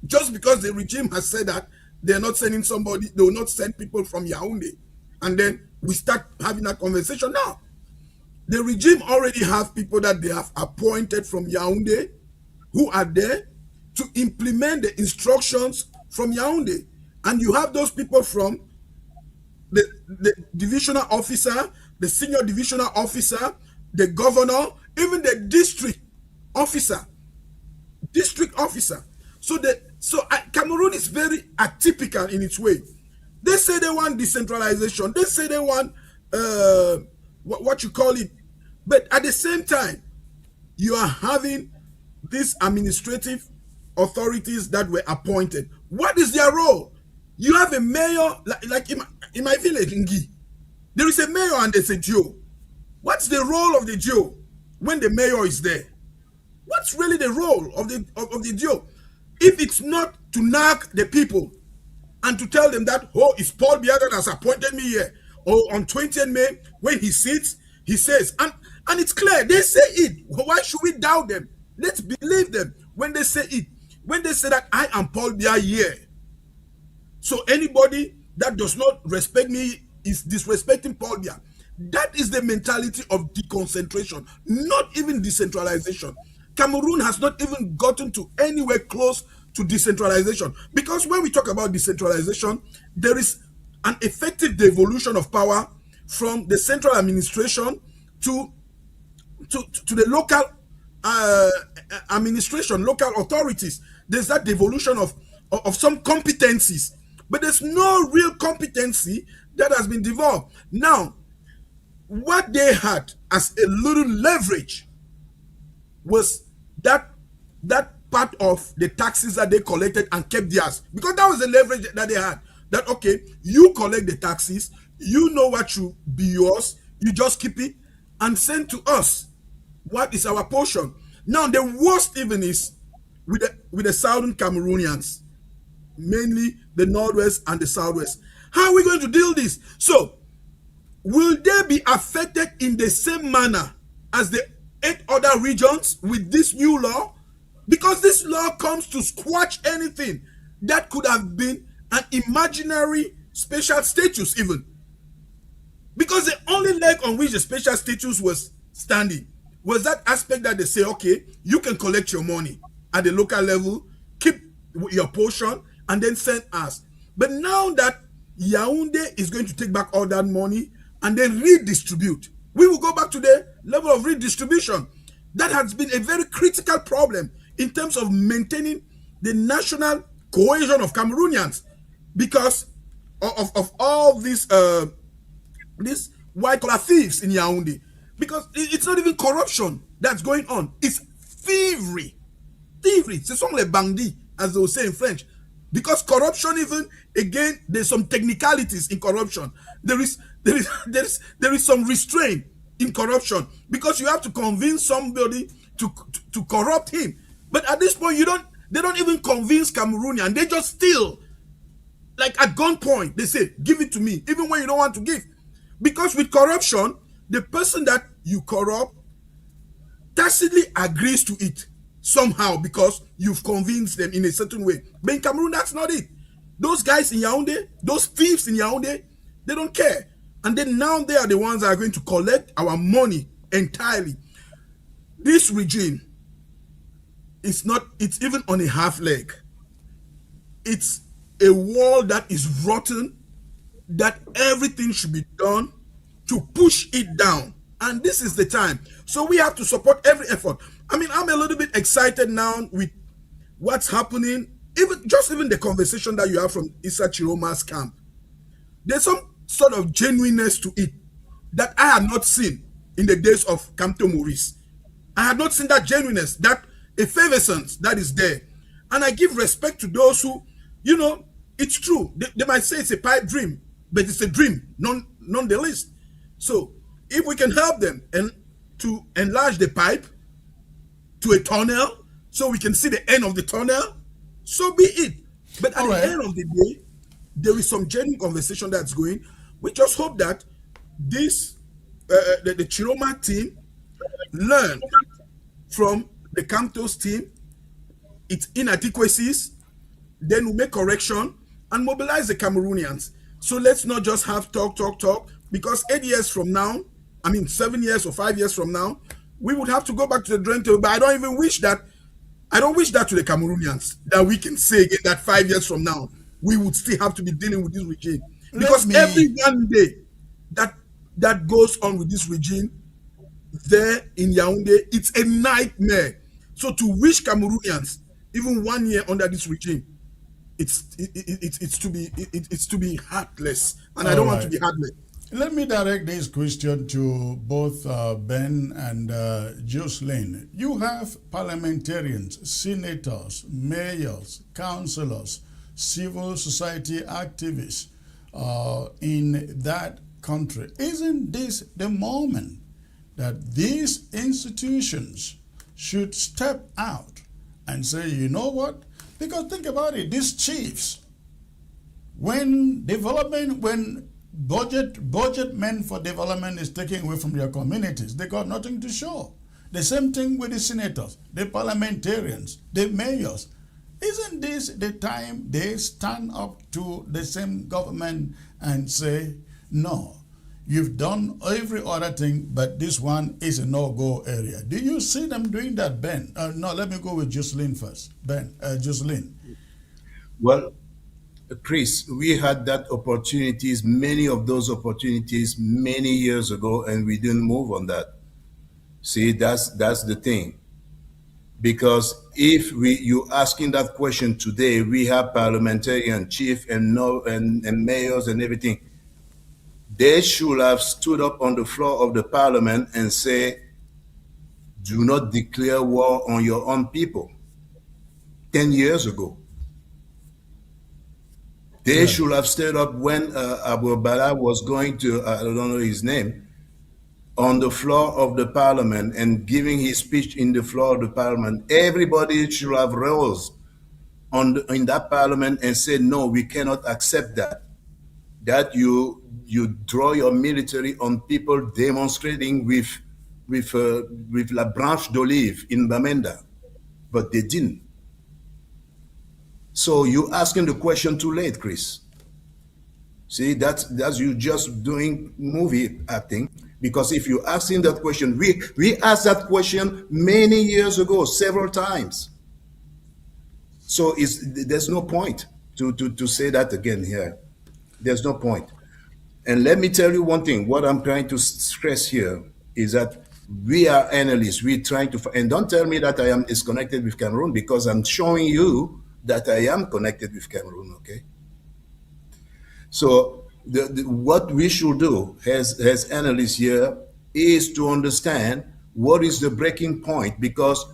just because the regime has said that they're not sending somebody, they will not send people from Yaounde, and then we start having that conversation. Now the regime already have people that they have appointed from Yaounde who are there to implement the instructions from Yaounde, and you have those people from the divisional officer, the senior divisional officer, the governor, even the district officer. So Cameroon is very atypical in its way. They say they want decentralization. They say they want what you call it, but at the same time, you are having these administrative authorities that were appointed. What is their role? You have a mayor, like in my village in Gi, there is a mayor and there's a Joe. What's the role of the Joe when the mayor is there? What's really the role of the Joe? If it's not to nag the people and to tell them that, oh, it's Paul Biya that has appointed me here. Or on 20th May, when he sits, he says, and it's clear, they say it. Why should we doubt them? Let's believe them when they say it. When they say that I am Paul Biya here. So anybody that does not respect me is disrespecting Paul Biya. That is the mentality of deconcentration, not even decentralization. Cameroon has not even gotten to anywhere close to decentralization, because when we talk about decentralization, there is an effective devolution of power from the central administration to the local administration, local authorities. There's that devolution of some competencies, but there's no real competency that has been devolved. Now, what they had as a little leverage was that part of the taxes that they collected and kept theirs, because that was the leverage that they had. That, okay, you collect the taxes, you know what should be yours, you just keep it and send to us what is our portion. Now the worst even is with the southern Cameroonians, mainly the northwest and the southwest. How are we going to deal this? So will they be affected in the same manner as the 8 other regions with this new law? Because this law comes to squash anything that could have been an imaginary special status even. Because the only leg on which the special status was standing was that aspect that they say, okay, you can collect your money at the local level, keep your portion, and then send us. But now that Yaounde is going to take back all that money and then redistribute, we will go back to the level of redistribution. That has been a very critical problem in terms of maintaining the national cohesion of Cameroonians because of all these white collar thieves in Yaoundé. Because it's not even corruption that's going on, it's thievery. Thievery, ce sont les bandits, as they will say in French. Because corruption, even again, there's some technicalities in corruption. There is some restraint in corruption because you have to convince somebody to corrupt him. But at this point, they don't even convince Cameroonian. They just steal. Like at gunpoint, they say, give it to me, even when you don't want to give. Because with corruption, the person that you corrupt tacitly agrees to it somehow because you've convinced them in a certain way. But in Cameroon, that's not it. Those guys in Yaoundé, those thieves in Yaoundé, they don't care. And then now they are the ones that are going to collect our money entirely. This regime it's even on a half leg. It's a wall that is rotten, that everything should be done to push it down. And this is the time. So we have to support every effort. I mean, I'm a little bit excited now with what's happening, even the conversation that you have from Issa Chiroma's camp. There's some sort of genuineness to it that I had not seen in the days of Camto Maurice. I had not seen that genuineness, that effervescence that is there. And I give respect to those who, it's true. They might say it's a pipe dream, but it's a dream, nonetheless. So if we can help them and to enlarge the pipe to a tunnel so we can see the end of the tunnel, so be it. But at the end of the day, there is some genuine conversation that's going. We just hope that this, the Chiroma team learn from the Camtos team, its inadequacies, then we make correction and mobilize the Cameroonians. So let's not just have talk, because 8 years from now, 7 years or 5 years from now, we would have to go back to the drawing table. But I don't wish that to the Cameroonians, that we can say again that 5 years from now, we would still have to be dealing with this regime. Because every one day that goes on with this regime there in Yaoundé, it's a nightmare. So to wish Cameroonians even 1 year under this regime, it's to be heartless, and I don't want to be heartless. Let me direct this question to both Ben and Jocelyn. You have parliamentarians, senators, mayors, councillors, civil society activists in that country. Isn't this the moment that these institutions should step out and say, you know what? Because think about it, these chiefs, when budget meant for development is taken away from your communities, they got nothing to show. The same thing with the senators, the parliamentarians, the mayors. Isn't this the time they stand up to the same government and say, no, you've done every other thing, but this one is a no-go area? Do you see them doing that, Ben? No, let me go with Jocelyn first. Ben, Jocelyn. Well, Chris, we had many of those opportunities many years ago, and we didn't move on that. See, that's the thing. Because if you asking that question today, we have parliamentarian chief and mayors and everything. They should have stood up on the floor of the parliament and say, do not declare war on your own people. 10 years ago. They should have stood up when Abu Bala was going to, I don't know his name, on the floor of the parliament and giving his speech in the floor of the parliament. Everybody should have rose in that parliament and said, no, we cannot accept that. That you draw your military on people demonstrating with La Branche d'Olive in Bamenda. But they didn't. So you asking the question too late, Chris. See, that's you just doing movie acting. Because if you're asking that question, we asked that question many years ago, several times. So there's no point to say that again here. There's no point. And let me tell you one thing. What I'm trying to stress here is that we are analysts. We're trying to, and don't tell me that I am disconnected with Cameroon, because I'm showing you that I am connected with Cameroon, okay? So what we should do as analysts here is to understand what is the breaking point, because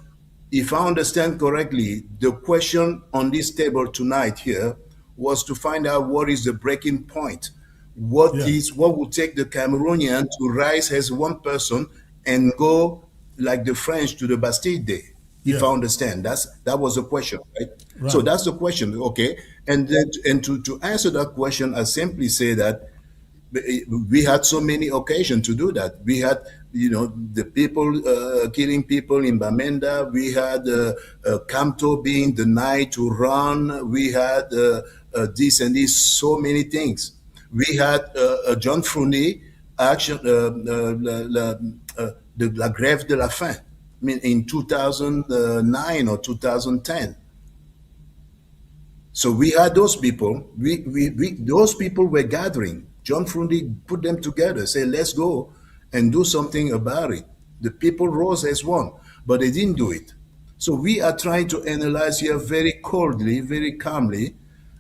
if I understand correctly, the question on this table tonight here was to find out what is the breaking point. What will take the Cameroonian to rise as one person and go like the French to the Bastille Day? If I understand, that was the question, right? So that's the question, okay? And then, and to answer that question, I simply say that we had so many occasions to do that. We had, the people killing people in Bamenda. We had Kamto being denied to run. We had this and this, so many things. We had John Fruny action, la grève de la faim, I mean, in 2009 or 2010. So we had those people. Those people were gathering. John Frundi put them together, say, let's go and do something about it. The people rose as one, but they didn't do it. So we are trying to analyze here very coldly, very calmly,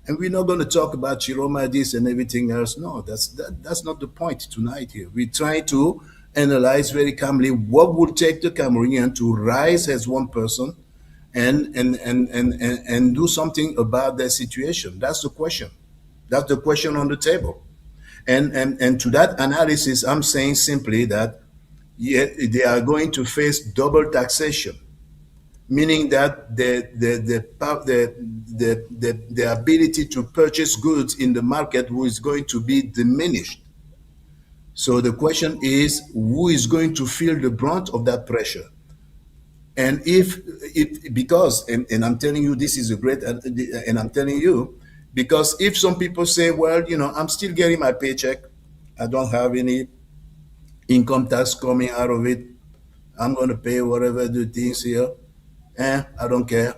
and we're not going to talk about Chiroma, this and everything else. No, that's not the point tonight here. We're trying to analyze very calmly what would take the Cameroonian to rise as one person and do something about their situation. That's the question. That's the question on the table. And to that analysis, I'm saying simply that they are going to face double taxation, meaning that the ability to purchase goods in the market is going to be diminished. So the question is, who is going to feel the brunt of that pressure? And because I'm telling you, this is a great, and I'm telling you, because if some people say, well, I'm still getting my paycheck, I don't have any income tax coming out of it, I'm going to pay whatever the things here, I don't care.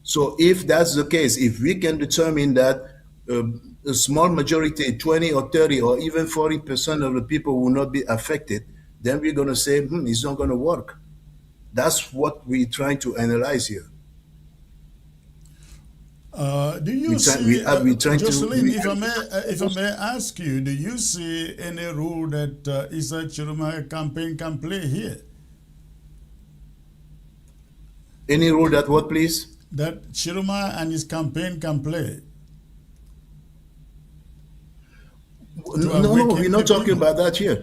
So if that's the case, if we can determine that a small majority, 20 or 30 or even 40% of the people will not be affected, then we're going to say, it's not going to work. That's what we're trying to analyze here. Do you see, Jocelyn, if I may ask you, do you see any role that Issa Chiroma campaign can play here? Any role that what, please? That Chiroma and his campaign can play? No, we're not talking about that here.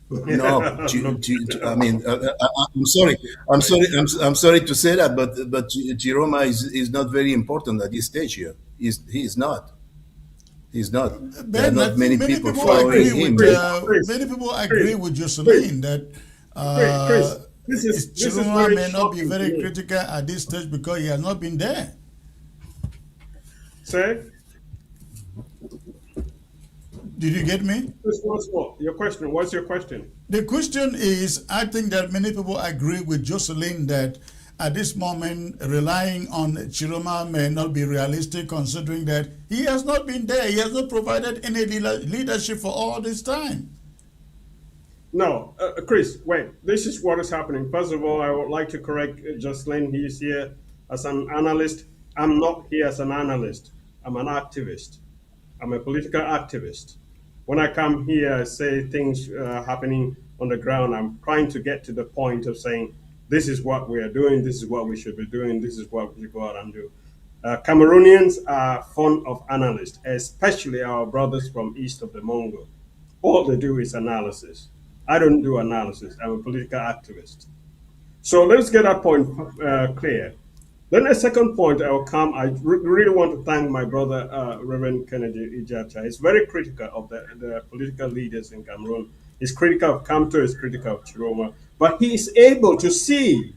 No, I mean, I'm sorry to say that, but Chiroma is not very important at this stage here. He's not. He's not. There are not many people following him. Many people agree with Jocelyn that Chiroma may not be very critical at this stage because he has not been there. Say? Did you get me? Once more. Your question. What's your question? The question is, I think that many people agree with Jocelyn that at this moment, relying on Chiroma may not be realistic, considering that he has not been there. He has not provided any leadership for all this time. No, Chris, wait. This is what is happening. First of all, I would like to correct Jocelyn. He is here as an analyst. I'm not here as an analyst. I'm an activist. I'm a political activist. When I come here, I say things happening on the ground. I'm trying to get to the point of saying, this is what we are doing, this is what we should be doing, this is what we should go out and do. Cameroonians are fond of analysts, especially our brothers from east of the Mongo. All they do is analysis. I don't do analysis. I'm a political activist. So let's get that point clear. Then a second point I will come, I really want to thank my brother, Reverend Kennedy Ijacha. He's very critical of the political leaders in Cameroon. He's critical of Kamto, he's critical of Chiroma. But he is able to see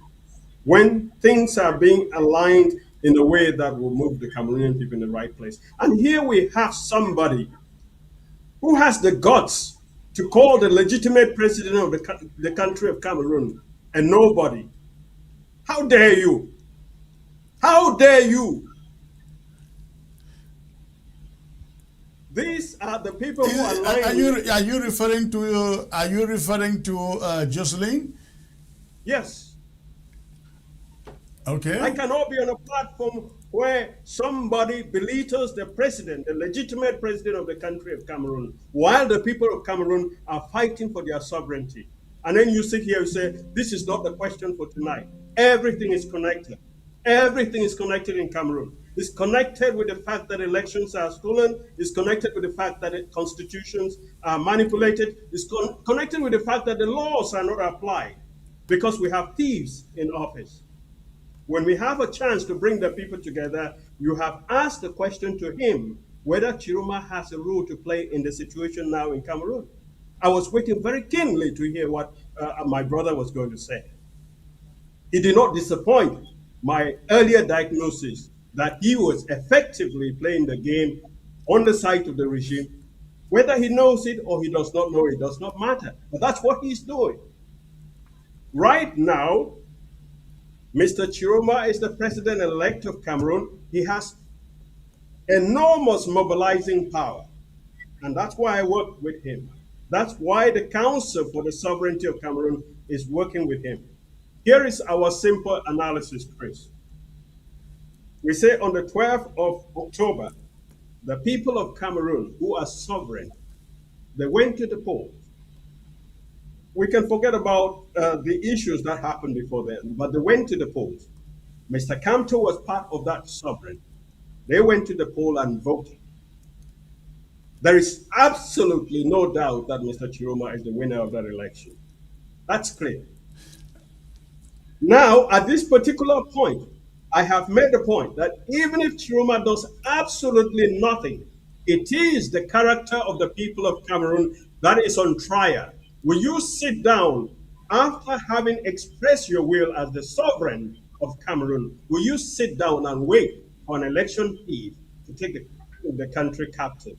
when things are being aligned in a way that will move the Cameroonian people in the right place. And here we have somebody who has the guts to call the legitimate president of the country of Cameroon a nobody. How dare you? How dare you? These are the people who are lying. Are you referring to Jocelyn? Yes. Okay. I cannot be on a platform where somebody belittles the president, the legitimate president of the country of Cameroon, while the people of Cameroon are fighting for their sovereignty. And then you sit here and say, this is not the question for tonight. Everything is connected. Everything is connected in Cameroon. It's connected with the fact that elections are stolen. It's connected with the fact that constitutions are manipulated. It's connected with the fact that the laws are not applied because we have thieves in office. When we have a chance to bring the people together, you have asked the question to him whether Chiroma has a role to play in the situation now in Cameroon. I was waiting very keenly to hear what my brother was going to say. He did not disappoint my earlier diagnosis that he was effectively playing the game on the side of the regime. Whether he knows it or he does not know it does not matter. But that's what he's doing. Right now, Mr. Chiroma is the president-elect of Cameroon. He has enormous mobilizing power. And that's why I work with him. That's why the Council for the Sovereignty of Cameroon is working with him. Here is our simple analysis, Chris. We say on the 12th of October, the people of Cameroon who are sovereign, they went to the polls. We can forget about the issues that happened before then, but they went to the polls. Mr. Kamto was part of that sovereign. They went to the poll and voted. There is absolutely no doubt that Mr. Chiroma is the winner of that election. That's clear. Now, at this particular point, I have made the point that even if Chiroma does absolutely nothing, it is the character of the people of Cameroon that is on trial. Will you sit down after having expressed your will as the sovereign of Cameroon? Will you sit down and wait for an election thief to take the country captive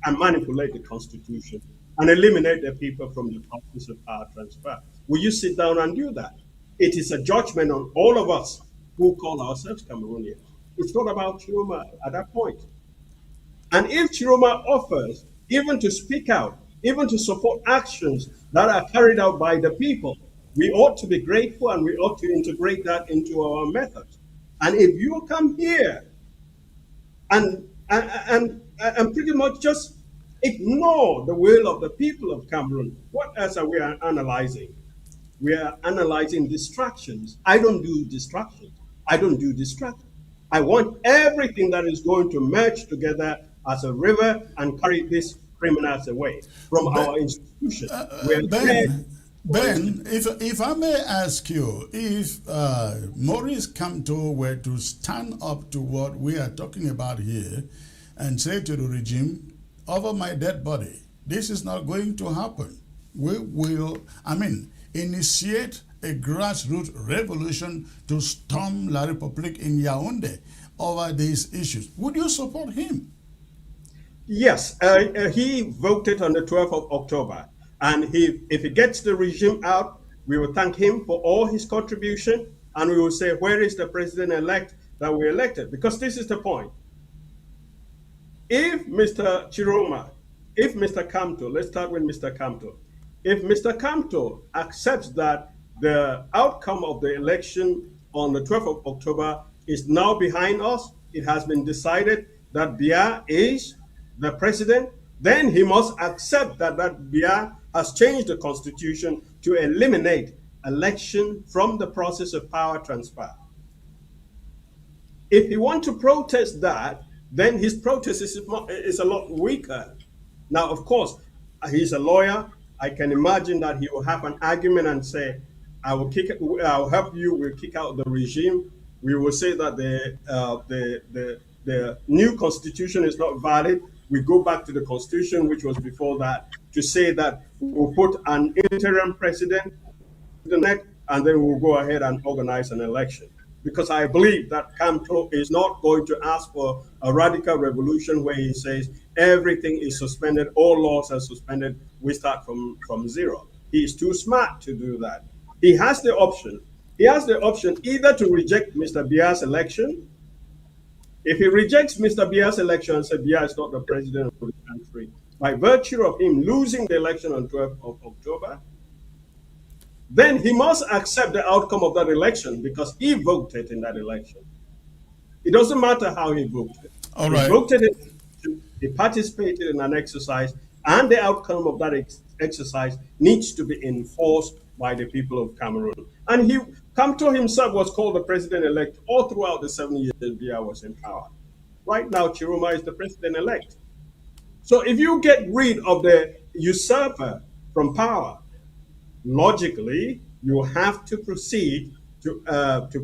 and manipulate the constitution and eliminate the people from the process of power transfer? Will you sit down and do that? It is a judgment on all of us who call ourselves Cameroonians. It's not about Chiroma at that point. And if Chiroma offers even to speak out, even to support actions that are carried out by the people, we ought to be grateful and we ought to integrate that into our methods. And if you come here and pretty much just ignore the will of the people of Cameroon, what else are we analyzing? We are analyzing distractions. I don't do distractions. I don't do distractions. I want everything that is going to merge together as a river and carry these criminals away from our institutions. Ben, if I may ask you, if Maurice Kamto were to stand up to what we are talking about here and say to the regime, over my dead body, this is not going to happen. We will, initiate a grassroots revolution to storm La République in Yaoundé over these issues. Would you support him? Yes, he voted on the 12th of October. And if he gets the regime out, we will thank him for all his contribution. And we will say, where is the president-elect that we elected? Because this is the point. If Mr. Chiroma, if Mr. Kamto, let's start with Mr. Kamto. If Mr. Kamto accepts that the outcome of the election on the 12th of October is now behind us, it has been decided that Biya is the president, then he must accept that Biya has changed the constitution to eliminate election from the process of power transfer. If he wants to protest that, then his protest is a lot weaker. Now, of course, he's a lawyer. I can imagine that he will have an argument and say, I'll help you, we'll kick out the regime. We will say that the new constitution is not valid. We go back to the constitution, which was before that, to say that we'll put an interim president, and then we'll go ahead and organize an election. because I believe that Kamto is not going to ask for a radical revolution where he says everything is suspended, all laws are suspended, we start from zero. He is too smart to do that. He has the option. He has the option either to reject Mr. Biya's election. If he rejects Mr. Biya's election and says Biya is not the president of the country, by virtue of him losing the election on 12th of October, then he must accept the outcome of that election because he voted in that election. It doesn't matter how he voted. All He right. voted in, he participated in an exercise, and the outcome of that exercise needs to be enforced by the people of Cameroon. And Kamto himself was called the president-elect all throughout the 7 years Biya was in power. Right now, Chiroma is the president-elect. So if you get rid of the usurper from power, logically, you have to proceed to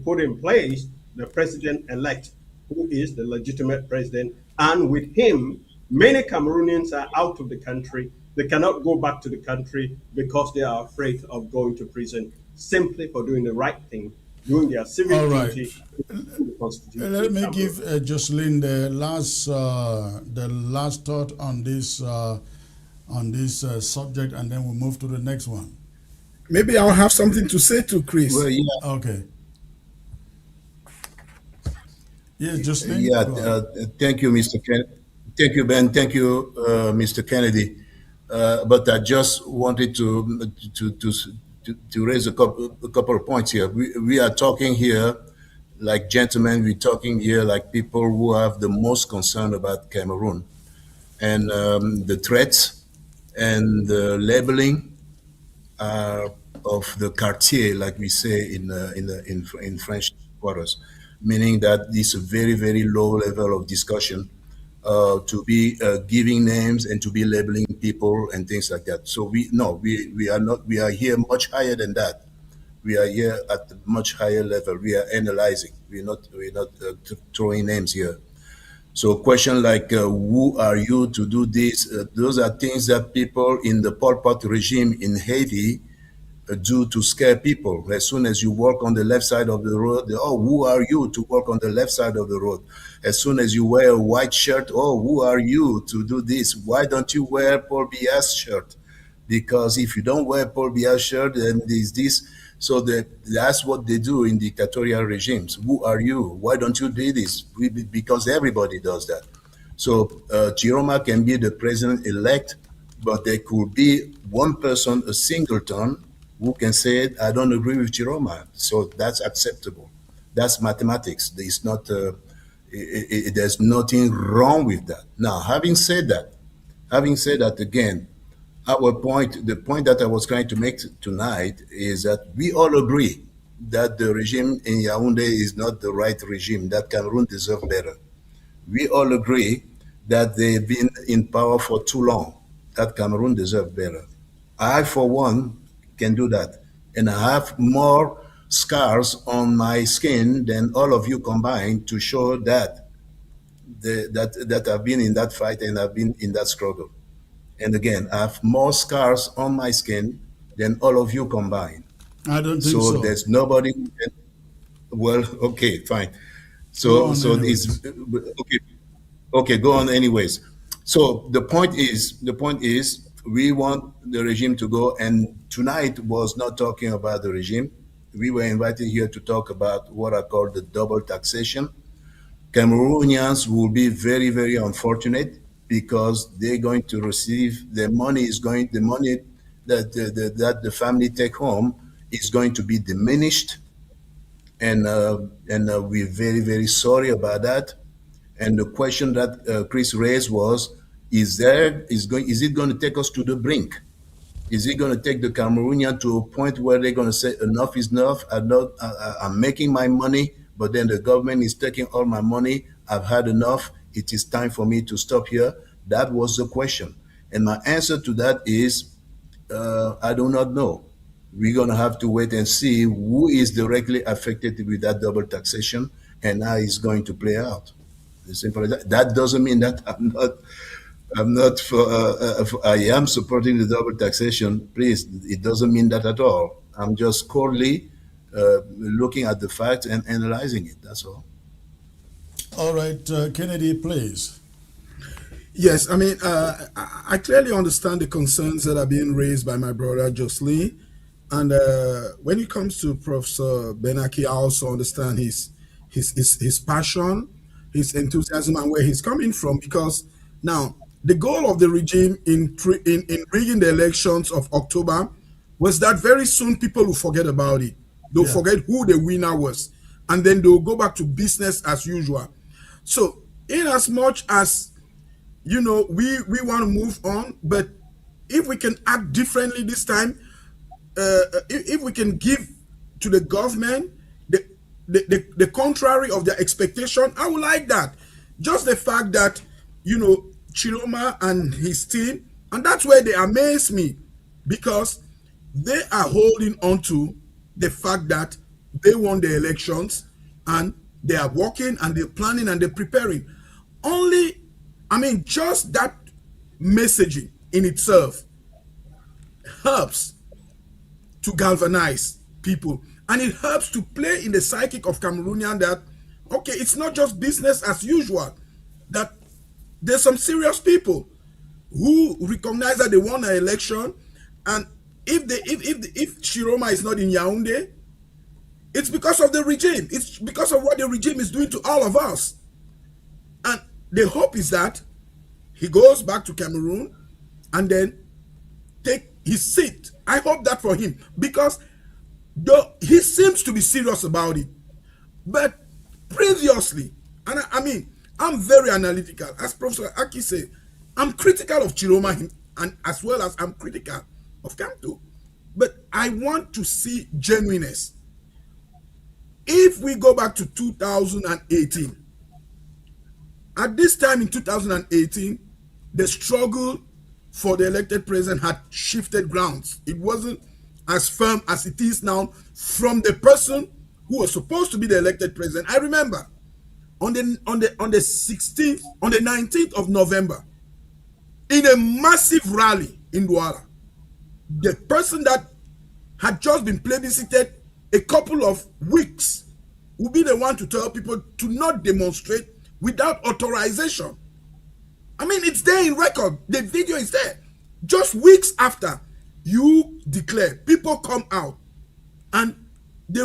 put in place the president-elect, who is the legitimate president. And with him, many Cameroonians are out of the country. They cannot go back to the country because they are afraid of going to prison simply for doing the right thing, doing their civic All right. duty. The Constitution Let of me Cameroon. give Jocelyn the last thought on this subject, and then we'll move to the next one. Maybe I'll have something to say to Chris. Well, yeah, Okay. Yes, Jocelyn. yeah. Go ahead. Thank you, Mr. Thank you, Ben. Thank you, Mr. Kennedy. But I just wanted to raise a couple of points here. We are talking here like gentlemen. We're talking here like people who have the most concern about Cameroon and the threats and the labeling of the quartier, like we say in French quarters, meaning that it's a very, very low level of discussion to be giving names and to be labeling people and things like that. So we are not. We are here much higher than that. We are here at a much higher level. We are analyzing. We're not throwing names here. So question like, who are you to do this? Those are things that people in the Pol Pot regime in Haiti do to scare people. As soon as you walk on the left side of the road, who are you to walk on the left side of the road? As soon as you wear a white shirt, who are you to do this? Why don't you wear Paul Biya's shirt? Because if you don't wear Paul Biya's shirt, then there's this. So that's what they do in dictatorial regimes. Who are you? Why don't you do this? Because everybody does that. So Chiroma can be the president-elect, but there could be one person, a singleton, who can say, I don't agree with Chiroma. So that's acceptable. That's mathematics. There's not, there's nothing wrong with that. Now, having said that again, the point that I was trying to make tonight is that we all agree that the regime in Yaounde is not the right regime, that Cameroon deserves better. We all agree that they've been in power for too long, that Cameroon deserves better. I, for one, can do that. And I have more scars on my skin than all of you combined to show that that I've been in that fight and I've been in that struggle. And again, I have more scars on my skin than all of you combined. I don't think So so. there's nobody who can, well, okay, fine. Go So on so anyways. it's okay, go on anyways. So the point is we want the regime to go, and tonight was not talking about the regime. We were invited here to talk about what I call the double taxation. Cameroonians will be very, very unfortunate because they're going to receive the money that the family take home is going to be diminished, and we're very, very sorry about that. And the question that Chris raised was, is it going to take us to the brink? Is it going to take the Cameroonian to a point where they're going to say enough is enough? I'm making my money, but then the government is taking all my money. I've had enough. It is time for me to stop here. That was the question. And my answer to that is, I do not know. We're going to have to wait and see who is directly affected with that double taxation and how it's going to play out. As simple as that. That doesn't mean that I'm not I am supporting the double taxation. Please, it doesn't mean that at all. I'm just coldly looking at the facts and analyzing it. That's all. All right, Kennedy, please. Yes, I mean, I clearly understand the concerns that are being raised by my brother Jocelyn. And when it comes to Professor Benaki, I also understand his passion, his enthusiasm, and where he's coming from. Because now, the goal of the regime in rigging the elections of October was that very soon people will forget about it. They'll forget who the winner was. And then they'll go back to business as usual. So, in as much as, you know, we want to move on, but if we can act differently this time, if we can give to the government the contrary of their expectation, I would like that. Just the fact that, you know, Chiroma and his team, and that's where they amaze me, because they are holding on to the fact that they won the elections and they are working and they're planning and they're preparing. Only, I mean, just that messaging in itself helps to galvanize people, and it helps to play in the psychic of Cameroonian that, okay, it's not just business as usual, that there's some serious people who recognize that they won an election, and if Chiroma is not in Yaounde, it's because of the regime. It's because of what the regime is doing to all of us. And the hope is that he goes back to Cameroon and then take his seat. I hope that for him, because though he seems to be serious about it, but previously, and I mean, I'm very analytical. As Professor Aki said, I'm critical of Chiroma and as well as I'm critical of Kamto. But I want to see genuineness. If we go back to 2018, at this time in 2018, the struggle for the elected president had shifted grounds. It wasn't as firm as it is now from the person who was supposed to be the elected president. I remember on the 19th of November, in a massive rally in Douala, the person that had just been plebiscited a couple of weeks will be the one to tell people to not demonstrate without authorization. I mean, it's there in record. The video is there. Just weeks after you declare, people come out, and the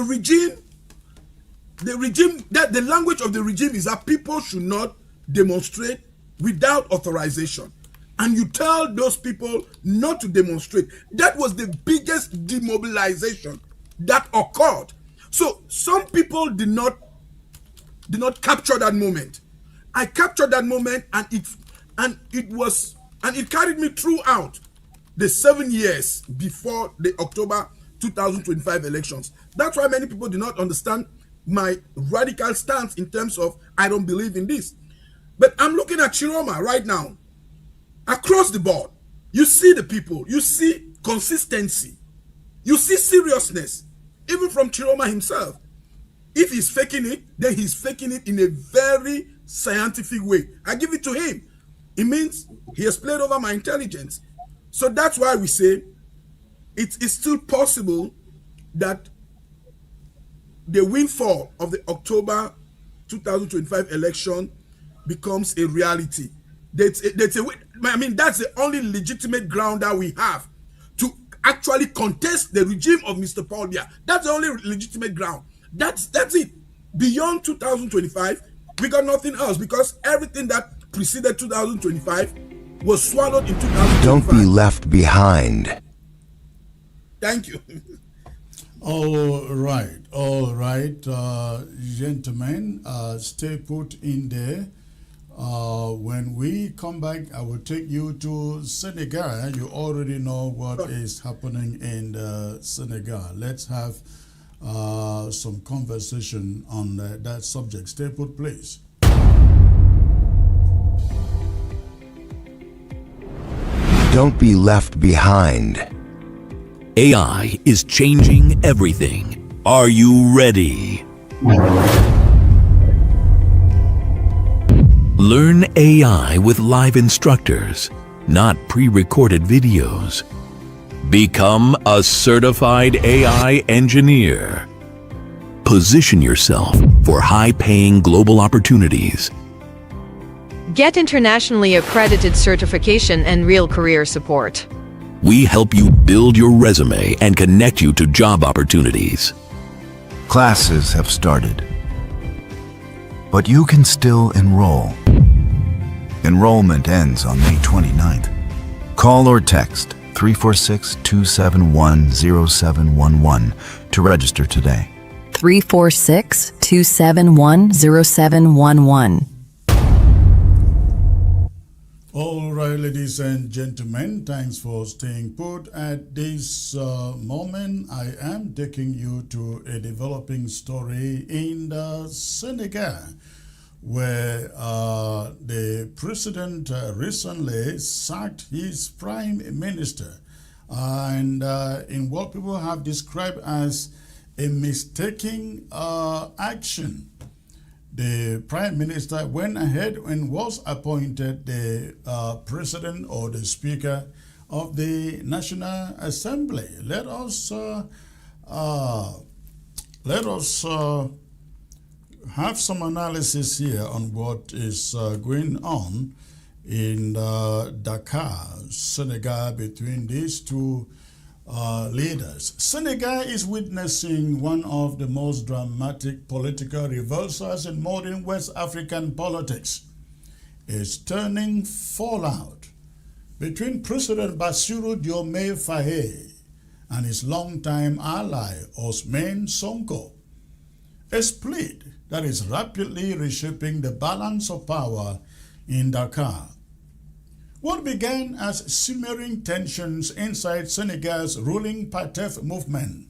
language of the regime is that people should not demonstrate without authorization. And you tell those people not to demonstrate. That was the biggest demobilization that occurred. So some people did not capture that moment. I captured that moment, and it carried me throughout the 7 years before the October 2025 elections. That's why many people do not understand my radical stance in terms of I don't believe in this. But I'm looking at Chiroma right now. Across the board, you see the people, you see consistency, you see seriousness, even from Chiroma himself. If he's faking it, then he's faking it in a very scientific way. I give it to him. It means he has played over my intelligence. So that's why we say it's still possible that the windfall of the October 2025 election becomes a reality. That's the only legitimate ground that we have to actually contest the regime of Mr. Paul Biya. That's the only legitimate ground. That's it. Beyond 2025, we got nothing else, because everything that preceded 2025 was swallowed in 2025. Don't be left behind. Thank you. All right, gentlemen, stay put in there. When we come back, I will take you to Senegal. You already know what is happening in Senegal. Let's have some conversation on that subject. Stay put, please. Don't be left behind. AI is changing everything. Are you ready? Learn AI with live instructors, not pre-recorded videos. Become a certified AI engineer. Position yourself for high-paying global opportunities. Get internationally accredited certification and real career support. We help you build your resume and connect you to job opportunities. Classes have started, but you can still enroll. Enrollment ends on May 29th. Call or text 346-271-0711 to register today. 346-271-0711. All right, ladies and gentlemen, thanks for staying put. At this moment, I am taking you to a developing story in Senegal, where the president recently sacked his prime minister, and in what people have described as a mistaken action. The prime minister went ahead and was appointed the president or the speaker of the National Assembly. Let us have some analysis here on what is going on in Dakar, Senegal, between these two leaders. Senegal is witnessing one of the most dramatic political reversals in modern West African politics. A stunning fallout between President Bassirou Diomaye Faye and his longtime ally Ousmane Sonko. A split that is rapidly reshaping the balance of power in Dakar. What began as simmering tensions inside Senegal's ruling PATEF movement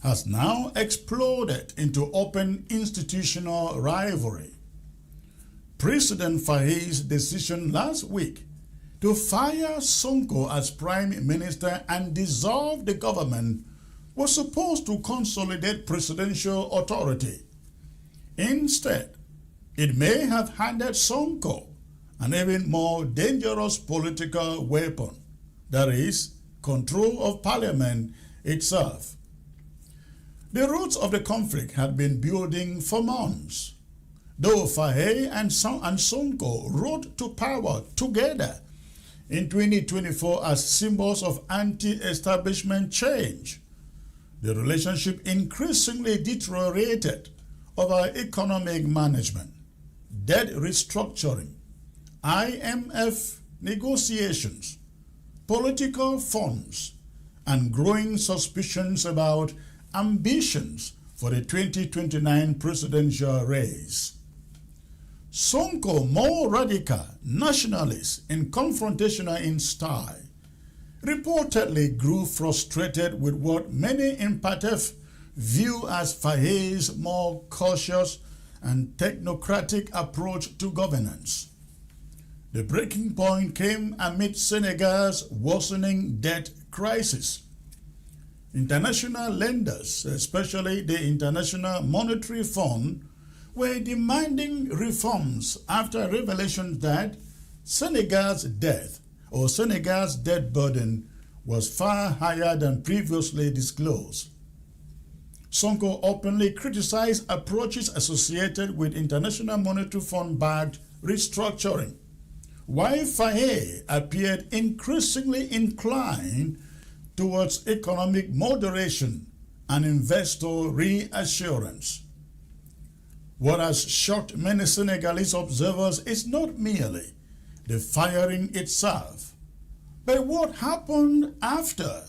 has now exploded into open institutional rivalry. President Faye's decision last week to fire Sonko as prime minister and dissolve the government was supposed to consolidate presidential authority. Instead, it may have handed Sonko an even more dangerous political weapon, that is, control of parliament itself. The roots of the conflict had been building for months. Though Faye and Sonko rose to power together in 2024 as symbols of anti-establishment change, the relationship increasingly deteriorated over economic management, debt restructuring, IMF negotiations, political funds, and growing suspicions about ambitions for the 2029 presidential race. Sonko, more radical, nationalist, and confrontational in style, reportedly grew frustrated with what many in PATEF view as Faye's more cautious and technocratic approach to governance. The breaking point came amid Senegal's worsening debt crisis. International lenders, especially the International Monetary Fund, were demanding reforms after revelations that Senegal's debt burden was far higher than previously disclosed. Sonko openly criticized approaches associated with International Monetary Fund-backed restructuring, while Faye appeared increasingly inclined towards economic moderation and investor reassurance. What has shocked many Senegalese observers is not merely the firing itself, but what happened after.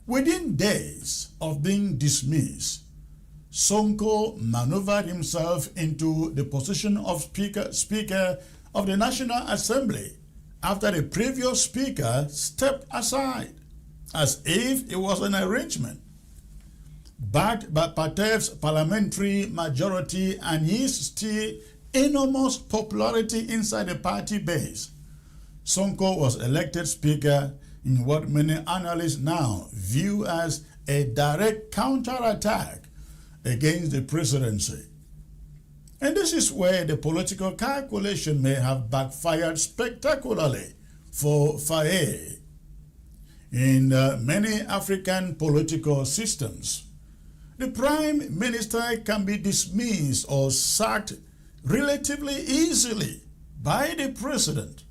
Within days of being dismissed, Sonko maneuvered himself into the position of Speaker of the National Assembly after the previous Speaker stepped aside, as if it was an arrangement. Backed by PATEF's parliamentary majority and his still enormous popularity inside the party base, Sonko was elected Speaker in what many analysts now view as a direct counterattack against the presidency. And this is where the political calculation may have backfired spectacularly for Faye. In many African political systems, the Prime Minister can be dismissed or sacked relatively easily by the President.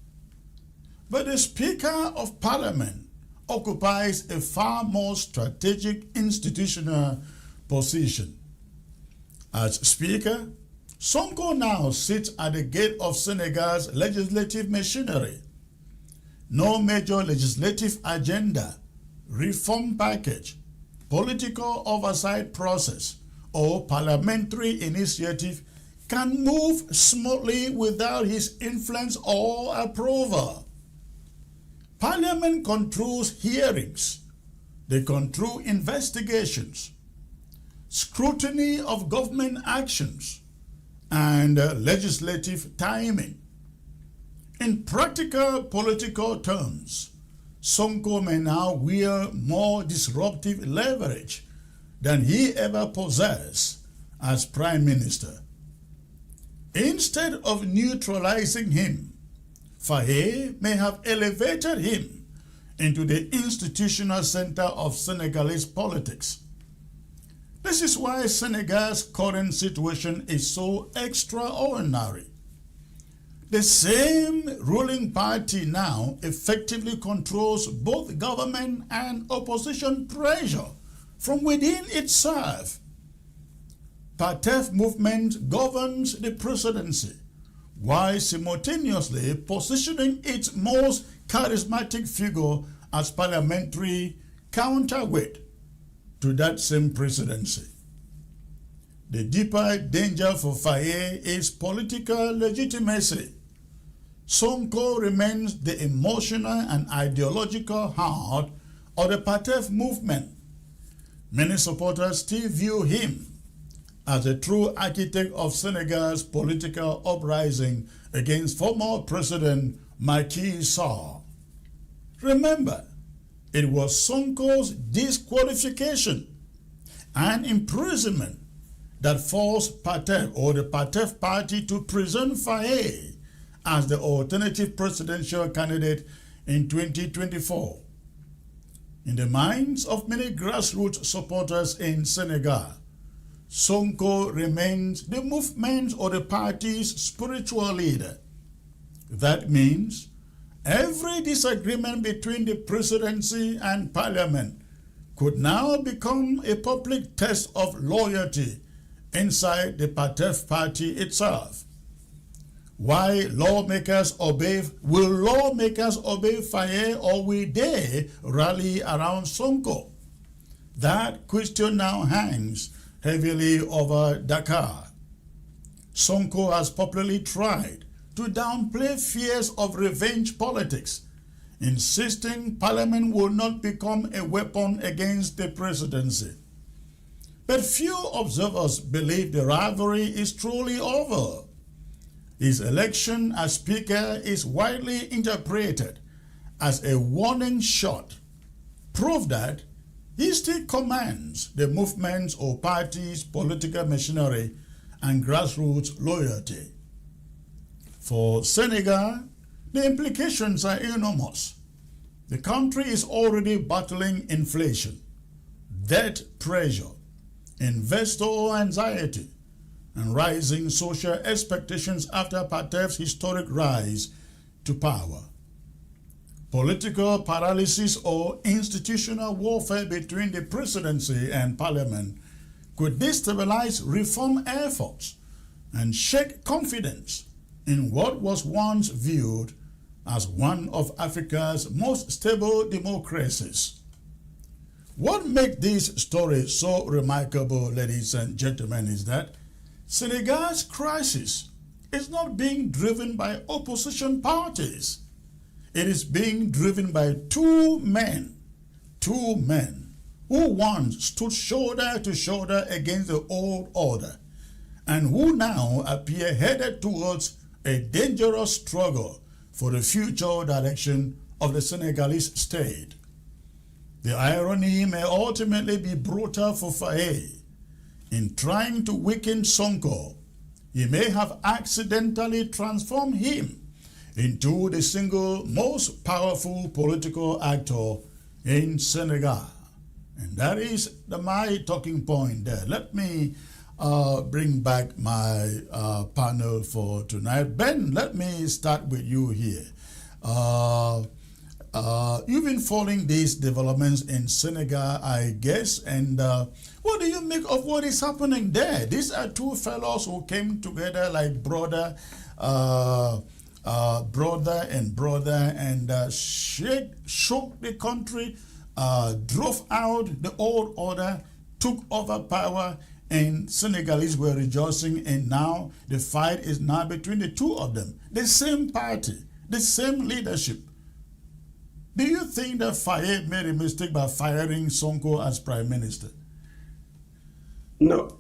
But the Speaker of Parliament occupies a far more strategic institutional position. As Speaker, Sonko now sits at the gate of Senegal's legislative machinery. No major legislative agenda, reform package, political oversight process, or parliamentary initiative can move smoothly without his influence or approval. Parliament controls hearings. They control investigations, scrutiny of government actions, and legislative timing. In practical political terms, Sonko may now wield more disruptive leverage than he ever possessed as Prime Minister. Instead of neutralizing him, Faye may have elevated him into the institutional center of Senegalese politics. This is why Senegal's current situation is so extraordinary. The same ruling party now effectively controls both government and opposition pressure from within itself. PATEF movement governs the presidency, while simultaneously positioning its most charismatic figure as parliamentary counterweight to that same presidency. The deeper danger for Faye is political legitimacy. Sonko remains the emotional and ideological heart of the PATEF movement. Many supporters still view him as a true architect of Senegal's political uprising against former President Macky Sall. Remember, it was Sonko's disqualification and imprisonment that forced PATEF or the PATEF party to present Faye as the alternative presidential candidate in 2024. In the minds of many grassroots supporters in Senegal, Sonko remains the movement or the party's spiritual leader. That means every disagreement between the presidency and parliament could now become a public test of loyalty inside the PATEF party itself. Will lawmakers obey Faye, or will they rally around Sonko? That question now hangs heavily over Dakar. Sonko has popularly tried to downplay fears of revenge politics, insisting Parliament will not become a weapon against the presidency. But few observers believe the rivalry is truly over. His election as Speaker is widely interpreted as a warning shot, proof that he still commands the movement's or party's political machinery and grassroots loyalty. For Senegal, the implications are enormous. The country is already battling inflation, debt pressure, investor anxiety, and rising social expectations after PATEF's historic rise to power. Political paralysis or institutional warfare between the presidency and parliament could destabilize reform efforts and shake confidence in what was once viewed as one of Africa's most stable democracies. What makes this story so remarkable, ladies and gentlemen, is that Senegal's crisis is not being driven by opposition parties. It is being driven by two men who once stood shoulder to shoulder against the old order and who now appear headed towards a dangerous struggle for the future direction of the Senegalese state. The irony may ultimately be brutal for Faye. In trying to weaken Sonko, he may have accidentally transformed him into the single most powerful political actor in Senegal. And that is my talking point there. Let me bring back my panel for tonight. Ben, let me start with you here. You've been following these developments in Senegal, I guess, and what do you make of what is happening there? These are two fellows who came together like brother and brother, and shook the country, drove out the old order, took over power, and Senegalese were rejoicing, and now the fight is now between the two of them. The same party, the same leadership. Do you think that Faye made a mistake by firing Sonko as prime minister? No.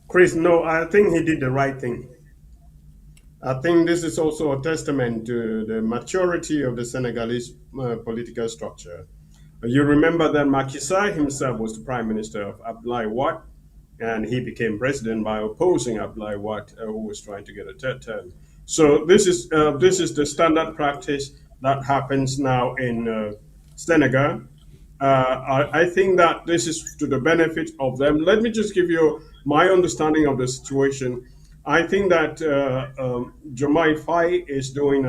Chris, no, I think he did the right thing. I think this is also a testament to the maturity of the Senegalese political structure. You remember that Macky Sall himself was the prime minister of Abdoulaye Wade, and he became president by opposing Abdoulaye Wade, who was trying to get a third term. So this is the standard practice that happens now in Senegal. I think that this is to the benefit of them. Let me just give you my understanding of the situation. I think that Diomaye Faye is doing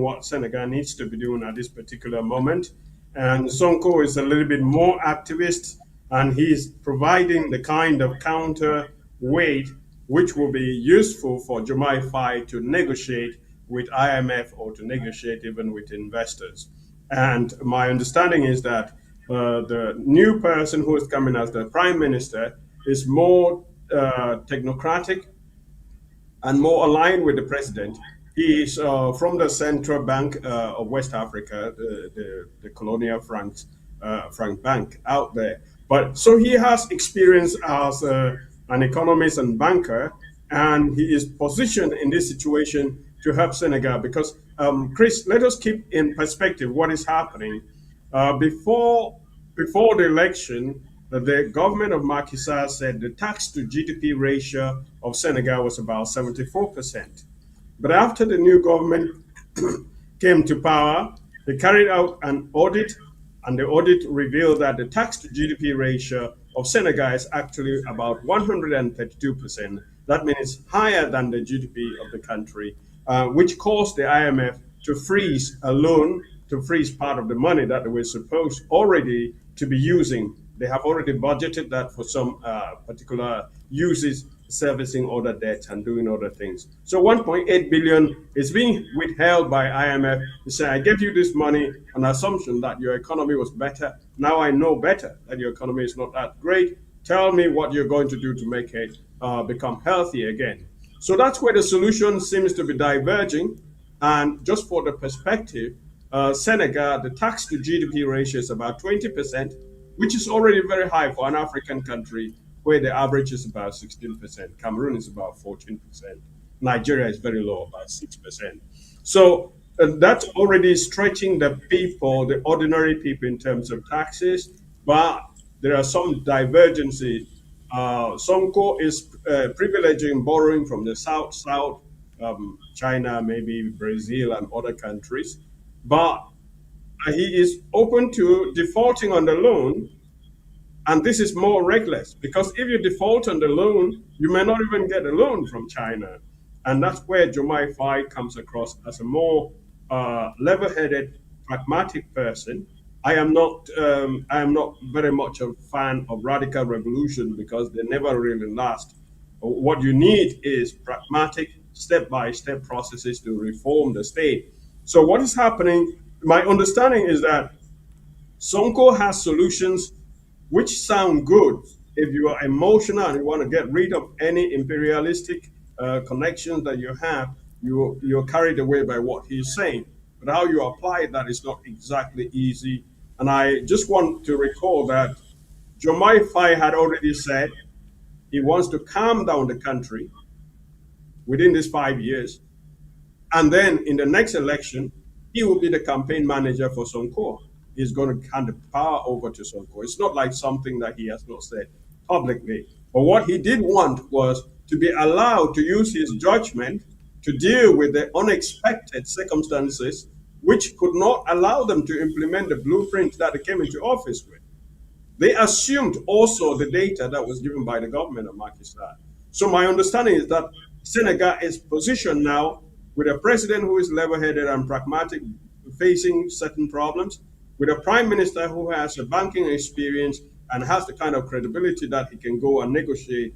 what Senegal needs to be doing at this particular moment, and Sonko is a little bit more activist, and he's providing the kind of counter weight which will be useful for Diomaye Faye to negotiate with IMF or to negotiate even with investors. And my understanding is that the new person who is coming as the prime minister is more technocratic and more aligned with the president. He is from the Central Bank of West Africa, the Colonial Frank Bank out there. But so he has experience as an economist and banker, and he is positioned in this situation to help Senegal. Because, Chris, let us keep in perspective what is happening. Before the election, the government of Macky Sall said the tax to GDP ratio of Senegal was about 74%. But after the new government came to power, they carried out an audit, and the audit revealed that the tax to GDP ratio of Senegal is actually about 132%. That means higher than the GDP of the country, which caused the IMF to freeze a loan, to freeze part of the money that they were supposed already to be using. They have already budgeted that for some particular uses, servicing other debts and doing other things. So 1.8 billion is being withheld by IMF to say, I gave you this money on assumption that your economy was better. Now I know better that your economy is not that great. Tell me what you're going to do to make it become healthy again. So that's where the solution seems to be diverging. And just for the perspective, Senegal, the tax to GDP ratio is about 20%, which is already very high for an African country, where the average is about 16%. Cameroon is about 14%. Nigeria is very low, about 6%. So that's already stretching the people, the ordinary people, in terms of taxes. But there are some divergences. Sonko is privileging borrowing from the South, China, maybe Brazil and other countries. But he is open to defaulting on the loan. And this is more reckless, because if you default on the loan, you may not even get a loan from China. And that's where Diomaye Faye comes across as a more level-headed, pragmatic person. I am not very much a fan of radical revolution, because they never really last. What you need is pragmatic, step-by-step processes to reform the state. So what is happening, my understanding is that Sonko has solutions which sound good if you are emotional and you want to get rid of any imperialistic connections that you have. You're carried away by what he's saying. But how you apply that is not exactly easy. And I just want to recall that Diomaye Faye had already said he wants to calm down the country within these 5 years. And then in the next election, he will be the campaign manager for Sonko. He's going to hand the power over to Sonko. It's not like something that he has not said publicly. But what he did want was to be allowed to use his judgment to deal with the unexpected circumstances which could not allow them to implement the blueprint that they came into office with. They assumed also the data that was given by the government of Macky Sall. So my understanding is that Senegal is positioned now with a president who is level-headed and pragmatic, facing certain problems, with a prime minister who has a banking experience and has the kind of credibility that he can go and negotiate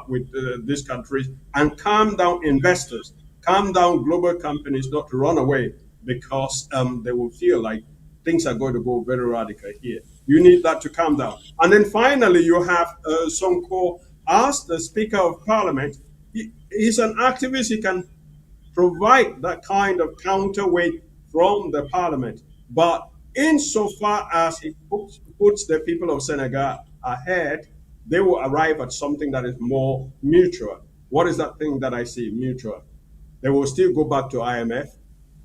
with these countries and calm down investors, calm down global companies not to run away because they will feel like things are going to go very radical here. You need that to calm down. And then finally, you have Sonko as the Speaker of Parliament. He's an activist. He can provide that kind of counterweight from the Parliament. But insofar as he puts the people of Senegal ahead, they will arrive at something that is more mutual. What is that thing that I see mutual? They will still go back to IMF.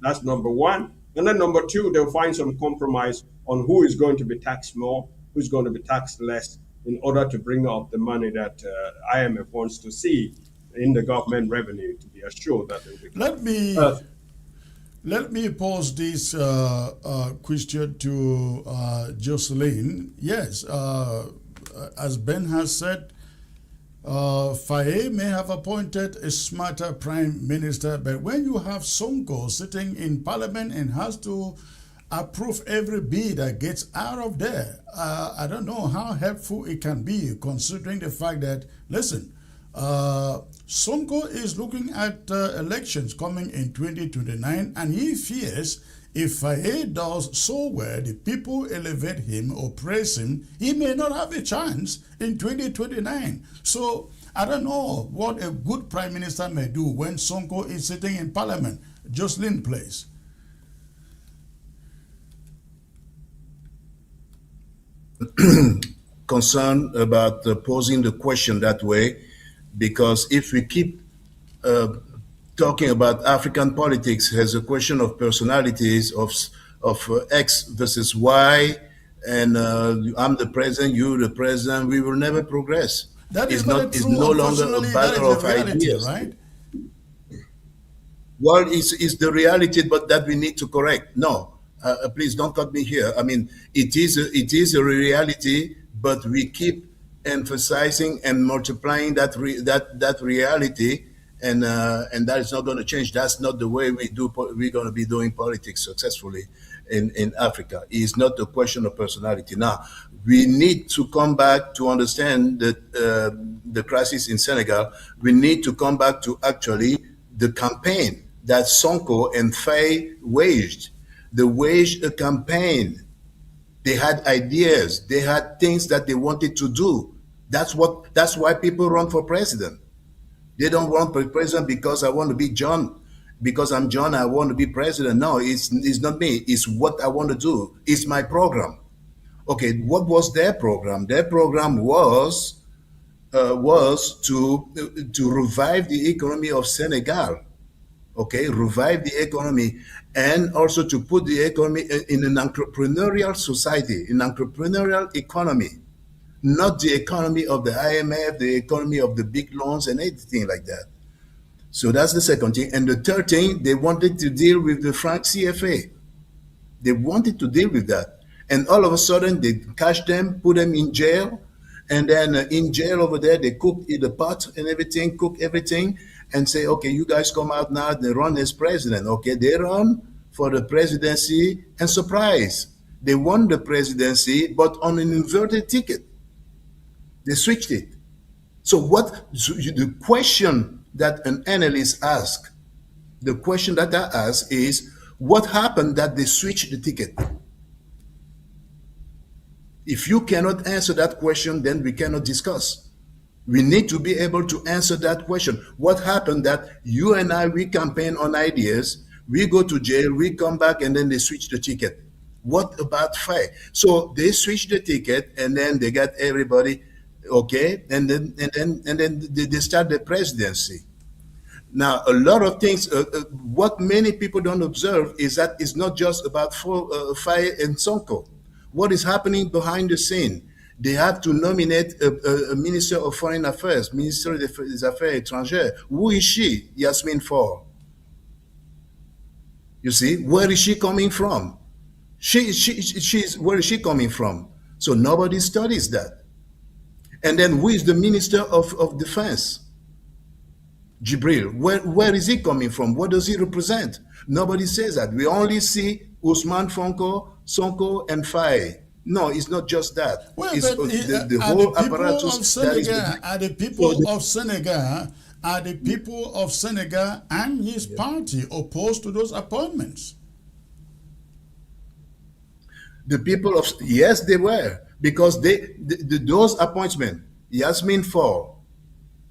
That's number one. And then number two, they'll find some compromise on who is going to be taxed more, who's going to be taxed less, in order to bring up the money that IMF wants to see in the government revenue to be assured that they'll be. Let me pose this question to Jocelyn. Yes, as Ben has said, Faye may have appointed a smarter prime minister, but when you have Sonko sitting in parliament and has to approve every bill that gets out of there, I don't know how helpful it can be, considering the fact that, listen, Sonko is looking at elections coming in 2029, and he fears if Faye does so well, the people elevate him or praise him, he may not have a chance in 2029. So I don't know what a good prime minister may do when Sonko is sitting in parliament. Jocelyn, please. Concerned about posing the question that way, because if we keep talking about African politics as a question of personalities, of X versus Y, and I'm the president, you're the president, we will never progress. That is it's no longer a battle of ideas. Right? Well, it's the reality, but that we need to correct. No, please don't cut me here. I mean, it is a reality, but we keep emphasizing and multiplying that reality. And that is not going to change. That's not the way we're going to be doing politics successfully in Africa. It's not a question of personality. Now, we need to come back to understand that the crisis in Senegal. We need to come back to actually the campaign that Sonko and Faye waged. They waged a campaign. They had ideas. They had things that they wanted to do. That's why people run for president. They don't run for president because I want to be John. Because I'm John, I want to be president. No, it's not me. It's what I want to do. It's my program. Okay, what was their program? Their program was to revive the economy of Senegal. Okay, revive the economy, and also to put the economy in an entrepreneurial society, an entrepreneurial economy. Not the economy of the IMF, the economy of the big loans and anything like that. So that's the second thing. And the third thing, they wanted to deal with the franc CFA. They wanted to deal with that. And all of a sudden, they catch them, put them in jail. And then in jail over there, they cook in the pot and everything, cook everything, and say, okay, you guys come out now, they run as president. Okay, they run for the presidency, and surprise, they won the presidency, but on an inverted ticket. They switched it. So the question that an analyst asks, the question that I ask is, what happened that they switched the ticket? If you cannot answer that question, then we cannot discuss. We need to be able to answer that question. What happened that you and I, we campaign on ideas, we go to jail, we come back, and then they switch the ticket. What about Faye? So they switched the ticket, and then they got everybody. Okay, and then they start the presidency. Now, a lot of things. What many people don't observe is that it's not just about Faye and Sonko. What is happening behind the scene? They have to nominate a minister of foreign affairs, minister des affaires étrangères. Who is she, Yasmin Faure? You see, where is she coming from? She's where is she coming from? So nobody studies that. And then who is the Minister of Defense? Jibril. Where is he coming from? What does he represent? Nobody says that. We only see Usman Sonko, and Faye. No, it's not just that. Well, it's but the whole apparatus that is are the people of Senegal, are the people of Senegal and his party opposed to those appointments? The people of, yes, they were, because those appointments, Yasmin Fall,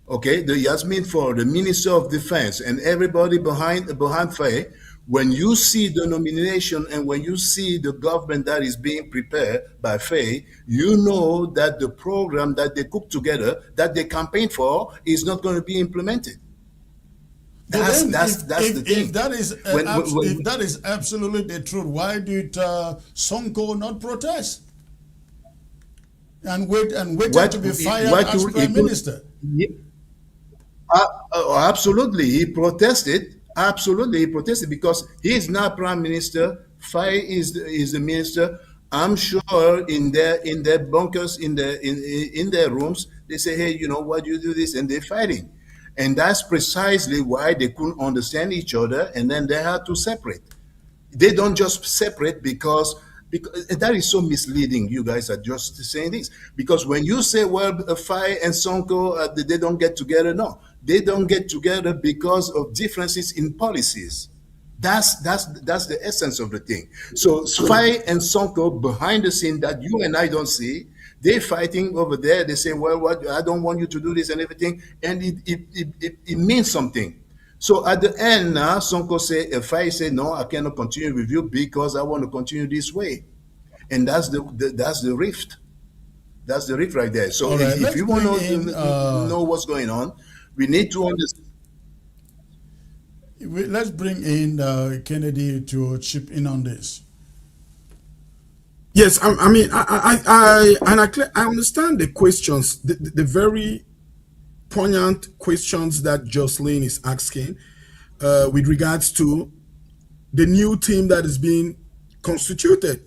okay, the Yasmin Fall, the Minister of Defense, and everybody behind Faye, when you see the nomination and when you see the government that is being prepared by Faye, you know that the program that they cook together, that they campaign for, is not going to be implemented. That's the thing. If that is absolutely the truth, why did Sonko not protest and wait to be fired as prime minister? Absolutely, he protested. Absolutely, he protested because he is now prime minister. Faye is the minister. I'm sure in their bunkers, in their rooms, they say, hey, you know, why do you do this? And they're fighting. And that's precisely why they couldn't understand each other, and then they had to separate. They don't just separate because that is so misleading. You guys are just saying this. Because when you say, well, Faye and Sonko, they don't get together, no. They don't get together because of differences in policies. That's the essence of the thing. So Faye and Sonko, behind the scene that you and I don't see, they're fighting over there. They say, well, what, I don't want you to do this and everything. And it means something. So at the end now, Sonko Faye say, no, I cannot continue with you because I want to continue this way. And that's the rift. That's the rift right there. So right, if you want to know what's going on, we need to understand. Let's bring in Kennedy to chip in on this. Yes, I mean, I understand the questions, the very poignant questions that Jocelyn is asking with regards to the new team that is being constituted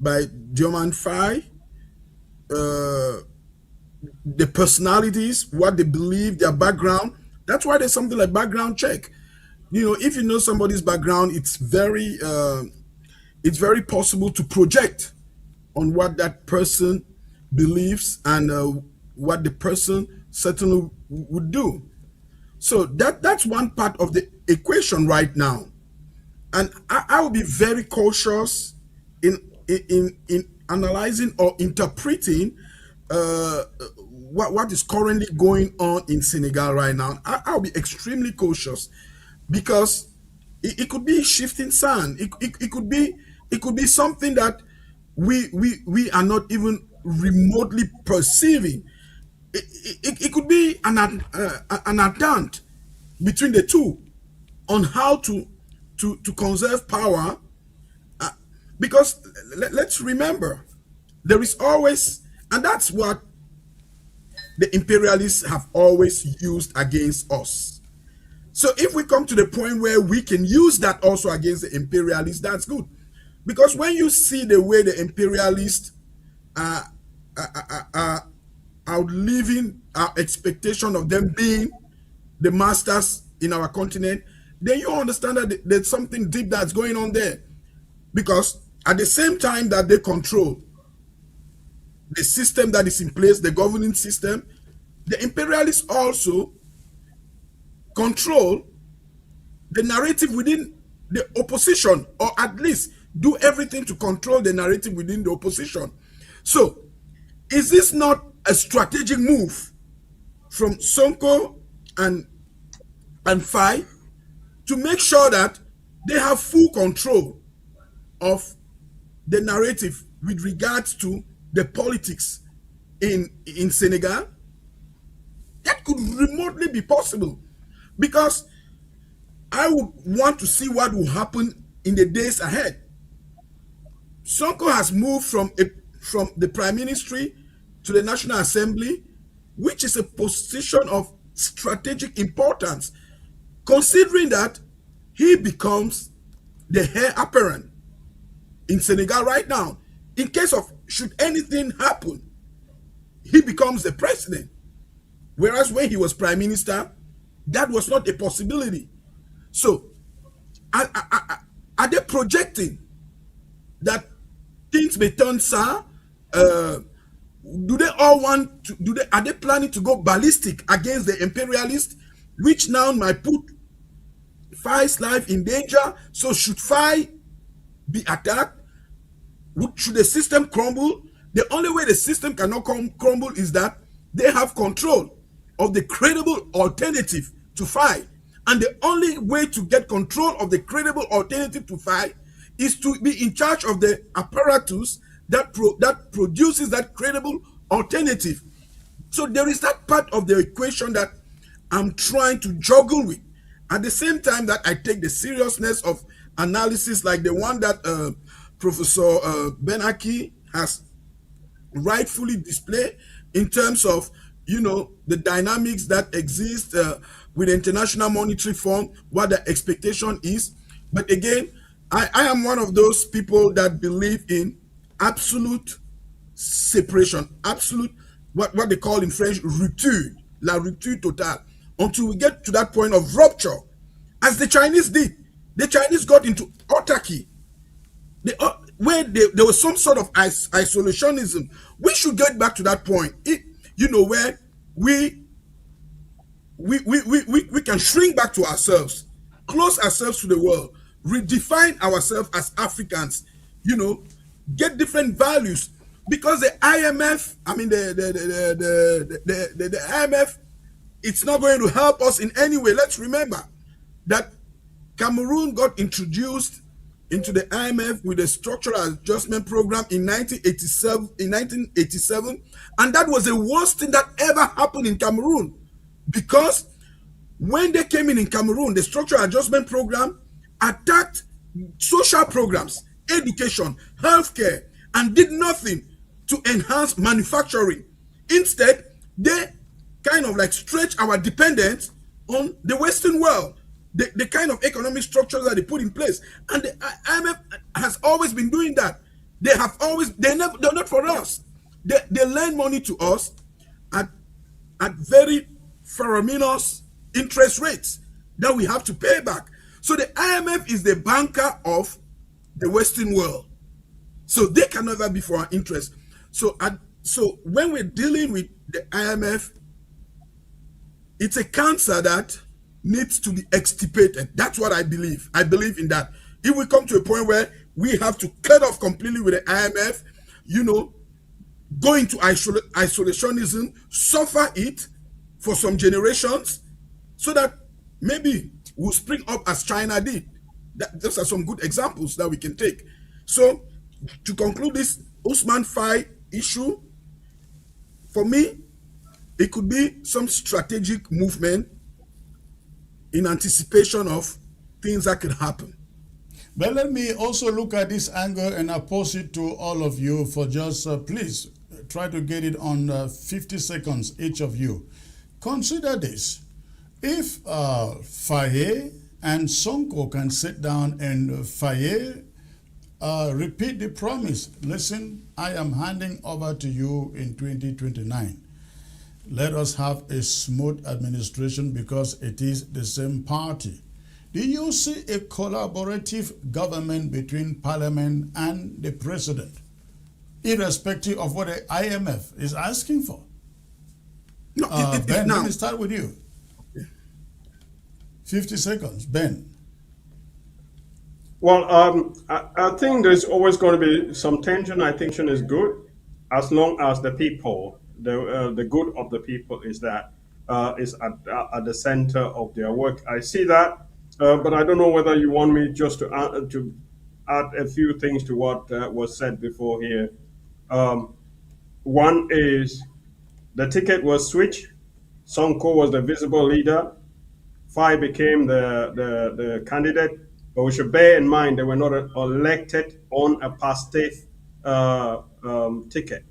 by Diomaye Faye, the personalities, what they believe, their background. That's why there's something like background check. You know, if you know somebody's background, it's very possible to project on what that person believes and what the person certainly would do. So that's one part of the equation right now. And I will be very cautious in analyzing or interpreting what is currently going on in Senegal right now. I'll be extremely cautious because it could be shifting sand. It could be something that we are not even remotely perceiving. It could be an attempt between the two on how to conserve power, because let's remember, there is always, and that's what the imperialists have always used against us. So if we come to the point where we can use that also against the imperialists, that's good. Because when you see the way the imperialists are outliving our expectation of them being the masters in our continent, then you understand that there's something deep that's going on there. Because at the same time that they control the system that is in place, the governing system, the imperialists also control the narrative within the opposition, or at least do everything to control the narrative within the opposition. So, is this not a strategic move from Sonko and Faye to make sure that they have full control of the narrative with regards to the politics in Senegal? That could remotely be possible, because I would want to see what will happen in the days ahead. Sonko has moved from the Prime Ministry to the National Assembly, which is a position of strategic importance, considering that he becomes the heir apparent in Senegal right now. In case of should anything happen, he becomes the president. Whereas when he was prime minister, that was not a possibility. So, are they projecting that things may turn sour? Do they all want to? Are they planning to go ballistic against the imperialists, which now might put Fai's life in danger? So, should Fai be attacked? Should the system crumble? The only way the system cannot crumble is that they have control of the credible alternative to Fai. And the only way to get control of the credible alternative to Fai is to be in charge of the apparatus that produces that credible alternative. So there is that part of the equation that I'm trying to juggle with. At the same time that I take the seriousness of analysis like the one that Professor Benaki has rightfully displayed in terms of, the dynamics that exist with the International Monetary Fund, what the expectation is. But again, I am one of those people that believe in absolute separation, absolute, what they call in French, rupture, la rupture totale, until we get to that point of rupture, as the Chinese did. The Chinese got into autarky, where there was some sort of isolationism. We should get back to that point, where we can shrink back to ourselves, close ourselves to the world, redefine ourselves as Africans, get different values. Because the IMF, the IMF, it's not going to help us in any way. Let's remember that Cameroon got introduced into the IMF with a structural adjustment program in 1987, and that was the worst thing that ever happened in Cameroon, because when they came in Cameroon, the structural adjustment program attacked social programs, education, healthcare, and did nothing to enhance manufacturing. Instead, they kind of like stretch our dependence on the Western world, the kind of economic structures that they put in place. And the IMF has always been doing that. They're not for us. They lend money to us at very faraminous interest rates that we have to pay back. So the IMF is the banker of the Western world. So they can never be for our interest. So when we're dealing with the IMF, it's a cancer that needs to be extirpated. That's what I believe. I believe in that. If we come to a point where we have to cut off completely with the IMF, go into isolationism, suffer it for some generations, so that maybe we'll spring up as China did. Those are some good examples that we can take. So, to conclude this Usman Fai issue, for me, it could be some strategic movement in anticipation of things that could happen. But let me also look at this angle, and I pose it to all of you for just, please, try to get it on 50 seconds, each of you. Consider this. If Faye and Sonko can sit down and Faye repeat the promise, listen, I am handing over to you in 2029. Let us have a smooth administration because it is the same party. Do you see a collaborative government between parliament and the president, irrespective of what the IMF is asking for? No, Ben, let me start with you. 50 seconds, Ben. Well, I think there's always going to be some tension. I think tension is good as long as the people, the good of the people is at the center of their work. I see that, but I don't know whether you want me just to add a few things to what was said before here. One is the ticket was switched. Sonko was the visible leader. Fai became the candidate, but we should bear in mind they were not elected on a passive ticket.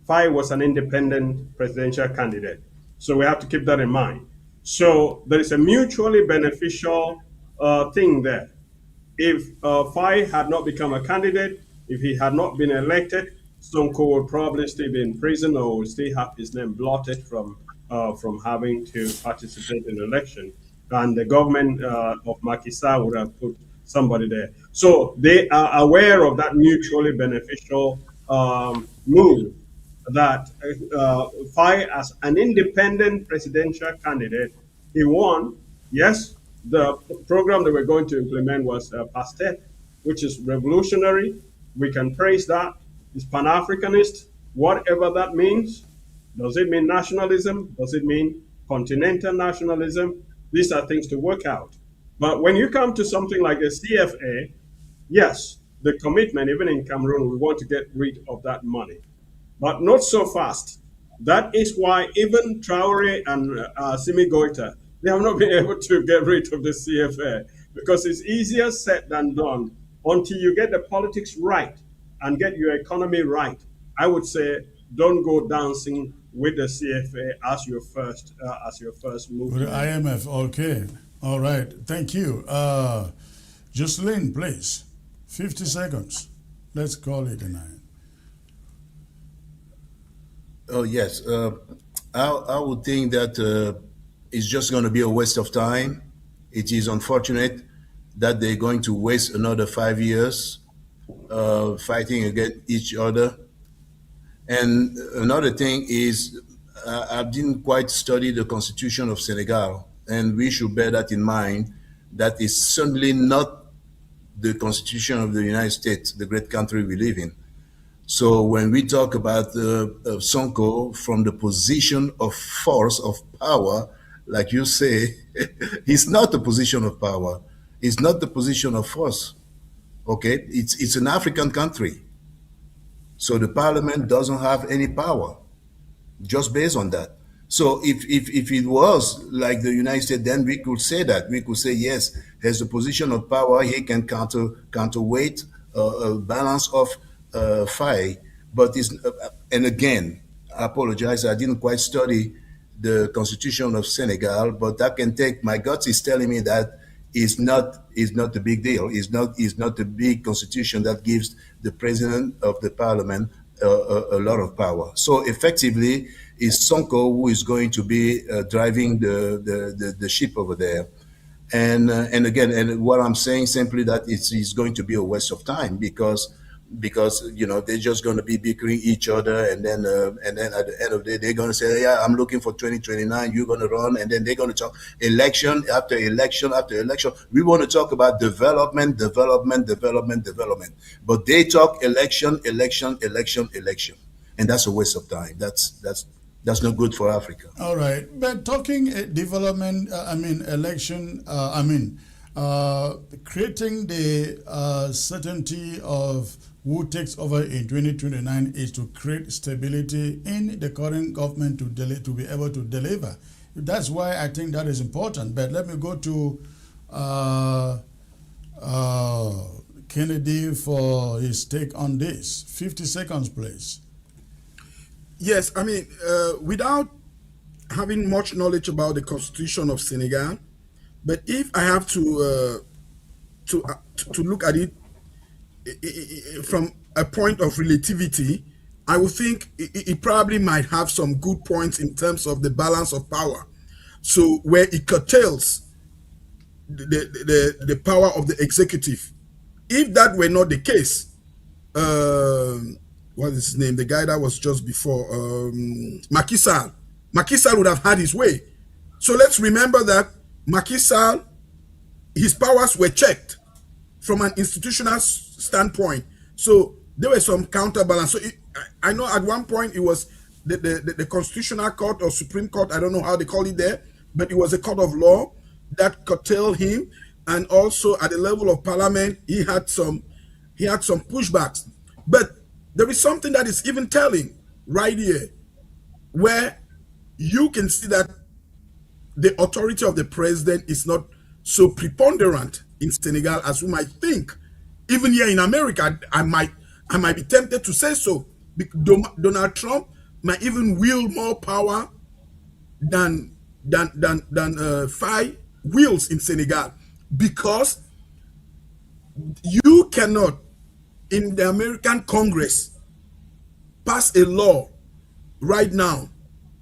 Fai was an independent presidential candidate, so we have to keep that in mind. So there is a mutually beneficial thing there. If Fai had not become a candidate, if he had not been elected, Sonko will probably still be in prison or will still have his name blotted from having to participate in the election. And the government of Macky Sall would have put somebody there. So they are aware of that mutually beneficial move that Faye, as an independent presidential candidate, he won. Yes, the program that we're going to implement was PASTEP, which is revolutionary. We can praise that. It's Pan-Africanist, whatever that means. Does it mean nationalism? Does it mean continental nationalism? These are things to work out. But when you come to something like a CFA, yes, the commitment, even in Cameroon, we want to get rid of that money, but not so fast. That is why even Traore and Simi Goita, they have not been able to get rid of the CFA because it's easier said than done until you get the politics right and get your economy right. I would say don't go dancing with the CFA as your first move. With the IMF, okay. All right, thank you. Jocelyn, please, 50 seconds. Let's call it a night. Oh, yes. I would think that it's just going to be a waste of time. It is unfortunate that they're going to waste another 5 years fighting against each other. And another thing is, I didn't quite study the constitution of Senegal, and we should bear that in mind. That is certainly not the constitution of the United States, the great country we live in. So when we talk about Sonko from the position of force, of power, like you say, it's not a position of power. It's not the position of force. Okay, it's an African country. So the parliament doesn't have any power, just based on that. So if it was like the United States, then we could say that. We could say, yes, there's a position of power. He can counterweight a balance of Faye. But it's, and again, I apologize, I didn't quite study the constitution of Senegal, but I can take, my guts is telling me that is not a big deal. It's not a big constitution that gives the president of the parliament a lot of power. So effectively, it's Sonko who is going to be driving the ship over there. And again, and what I'm saying simply that it's going to be a waste of time because you know they're just going to be bickering each other, and then at the end of the day they're going to say, yeah, I'm looking for 2029, you're going to run, and then they're going to talk election after election after election. We want to talk about development, but they talk election, and that's a waste of time. That's not good for Africa. All right, but talking development, election, creating the certainty of who takes over in 2029 is to create stability in the current government to be able to deliver. That's why I think that is important. But let me go to Kennedy for his take on this. 50 seconds, please. Yes, without having much knowledge about the constitution of Senegal, but if I have to look at it from a point of relativity, I would think it probably might have some good points in terms of the balance of power. So where it curtails the power of the executive. If that were not the case, what is his name? The guy that was just before, Macky Sall. Macky Sall would have had his way. So let's remember that Macky Sall, his powers were checked from an institutional standpoint. So there was some counterbalance. So I know at one point it was the Constitutional Court or Supreme Court, I don't know how they call it there, but it was a court of law that curtailed him. And also at the level of parliament, he had some pushbacks. But there is something that is even telling right here, where you can see that the authority of the president is not so preponderant in Senegal as we might think. Even here in America, I might be tempted to say so. Donald Trump might even wield more power than Faye wields in Senegal, because you cannot, in the American Congress, pass a law right now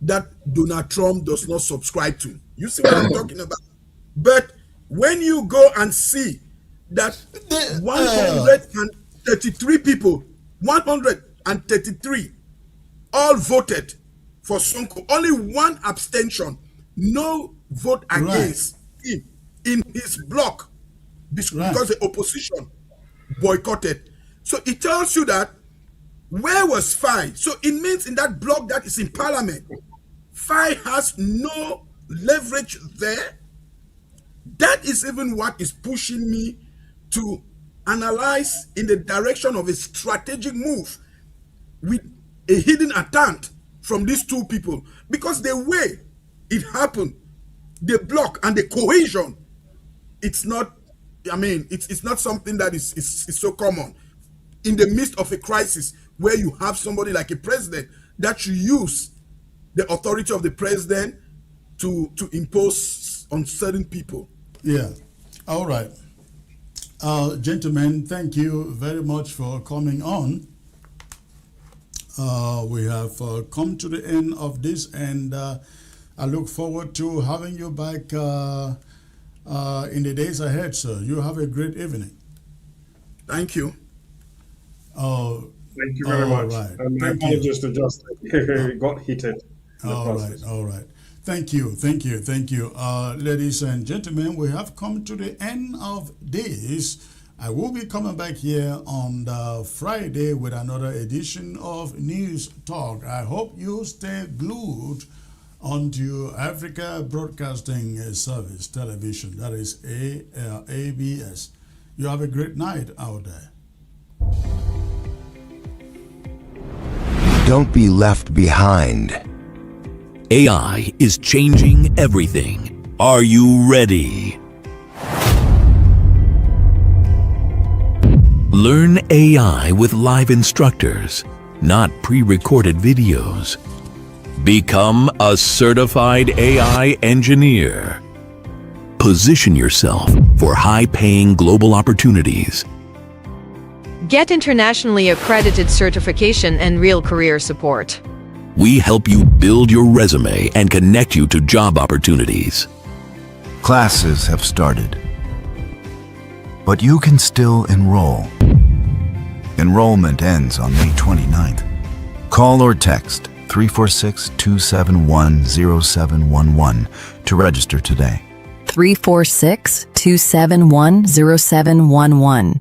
that Donald Trump does not subscribe to. You see what I'm talking about? But when you go and see that 133 people, 133 all voted for Sonko, only one abstention, no vote against him in his bloc because the opposition boycotted. So it tells you that where was Faye? So it means in that bloc that is in parliament, Faye has no leverage there. That is even what is pushing me to analyze in the direction of a strategic move with a hidden attempt from these two people. Because the way it happened, the block and the cohesion, it's not, I mean, it's not something that is so common. In the midst of a crisis where you have somebody like a president that should use the authority of the president to impose on certain people. Yeah. All right. Gentlemen, thank you very much for coming on. We have come to the end of this, and I look forward to having you back in the days ahead, sir. You have a great evening. Thank you. Thank you very much. Right. And my apologies to just got heated. All right. Thank you. Ladies and gentlemen, we have come to the end of this. I will be coming back here on Friday with another edition of News Talk. I hope you stay glued onto Africa Broadcasting Service Television. That is ABS. You have a great night out there. Don't be left behind. AI is changing everything. Are you ready? Learn AI with live instructors, not pre-recorded videos. Become a certified AI engineer. Position yourself for high-paying global opportunities. Get internationally accredited certification and real career support. We help you build your resume and connect you to job opportunities. Classes have started, but you can still enroll. Enrollment ends on May 29th. Call or text 346-271-0711 to register today. 346-271-0711.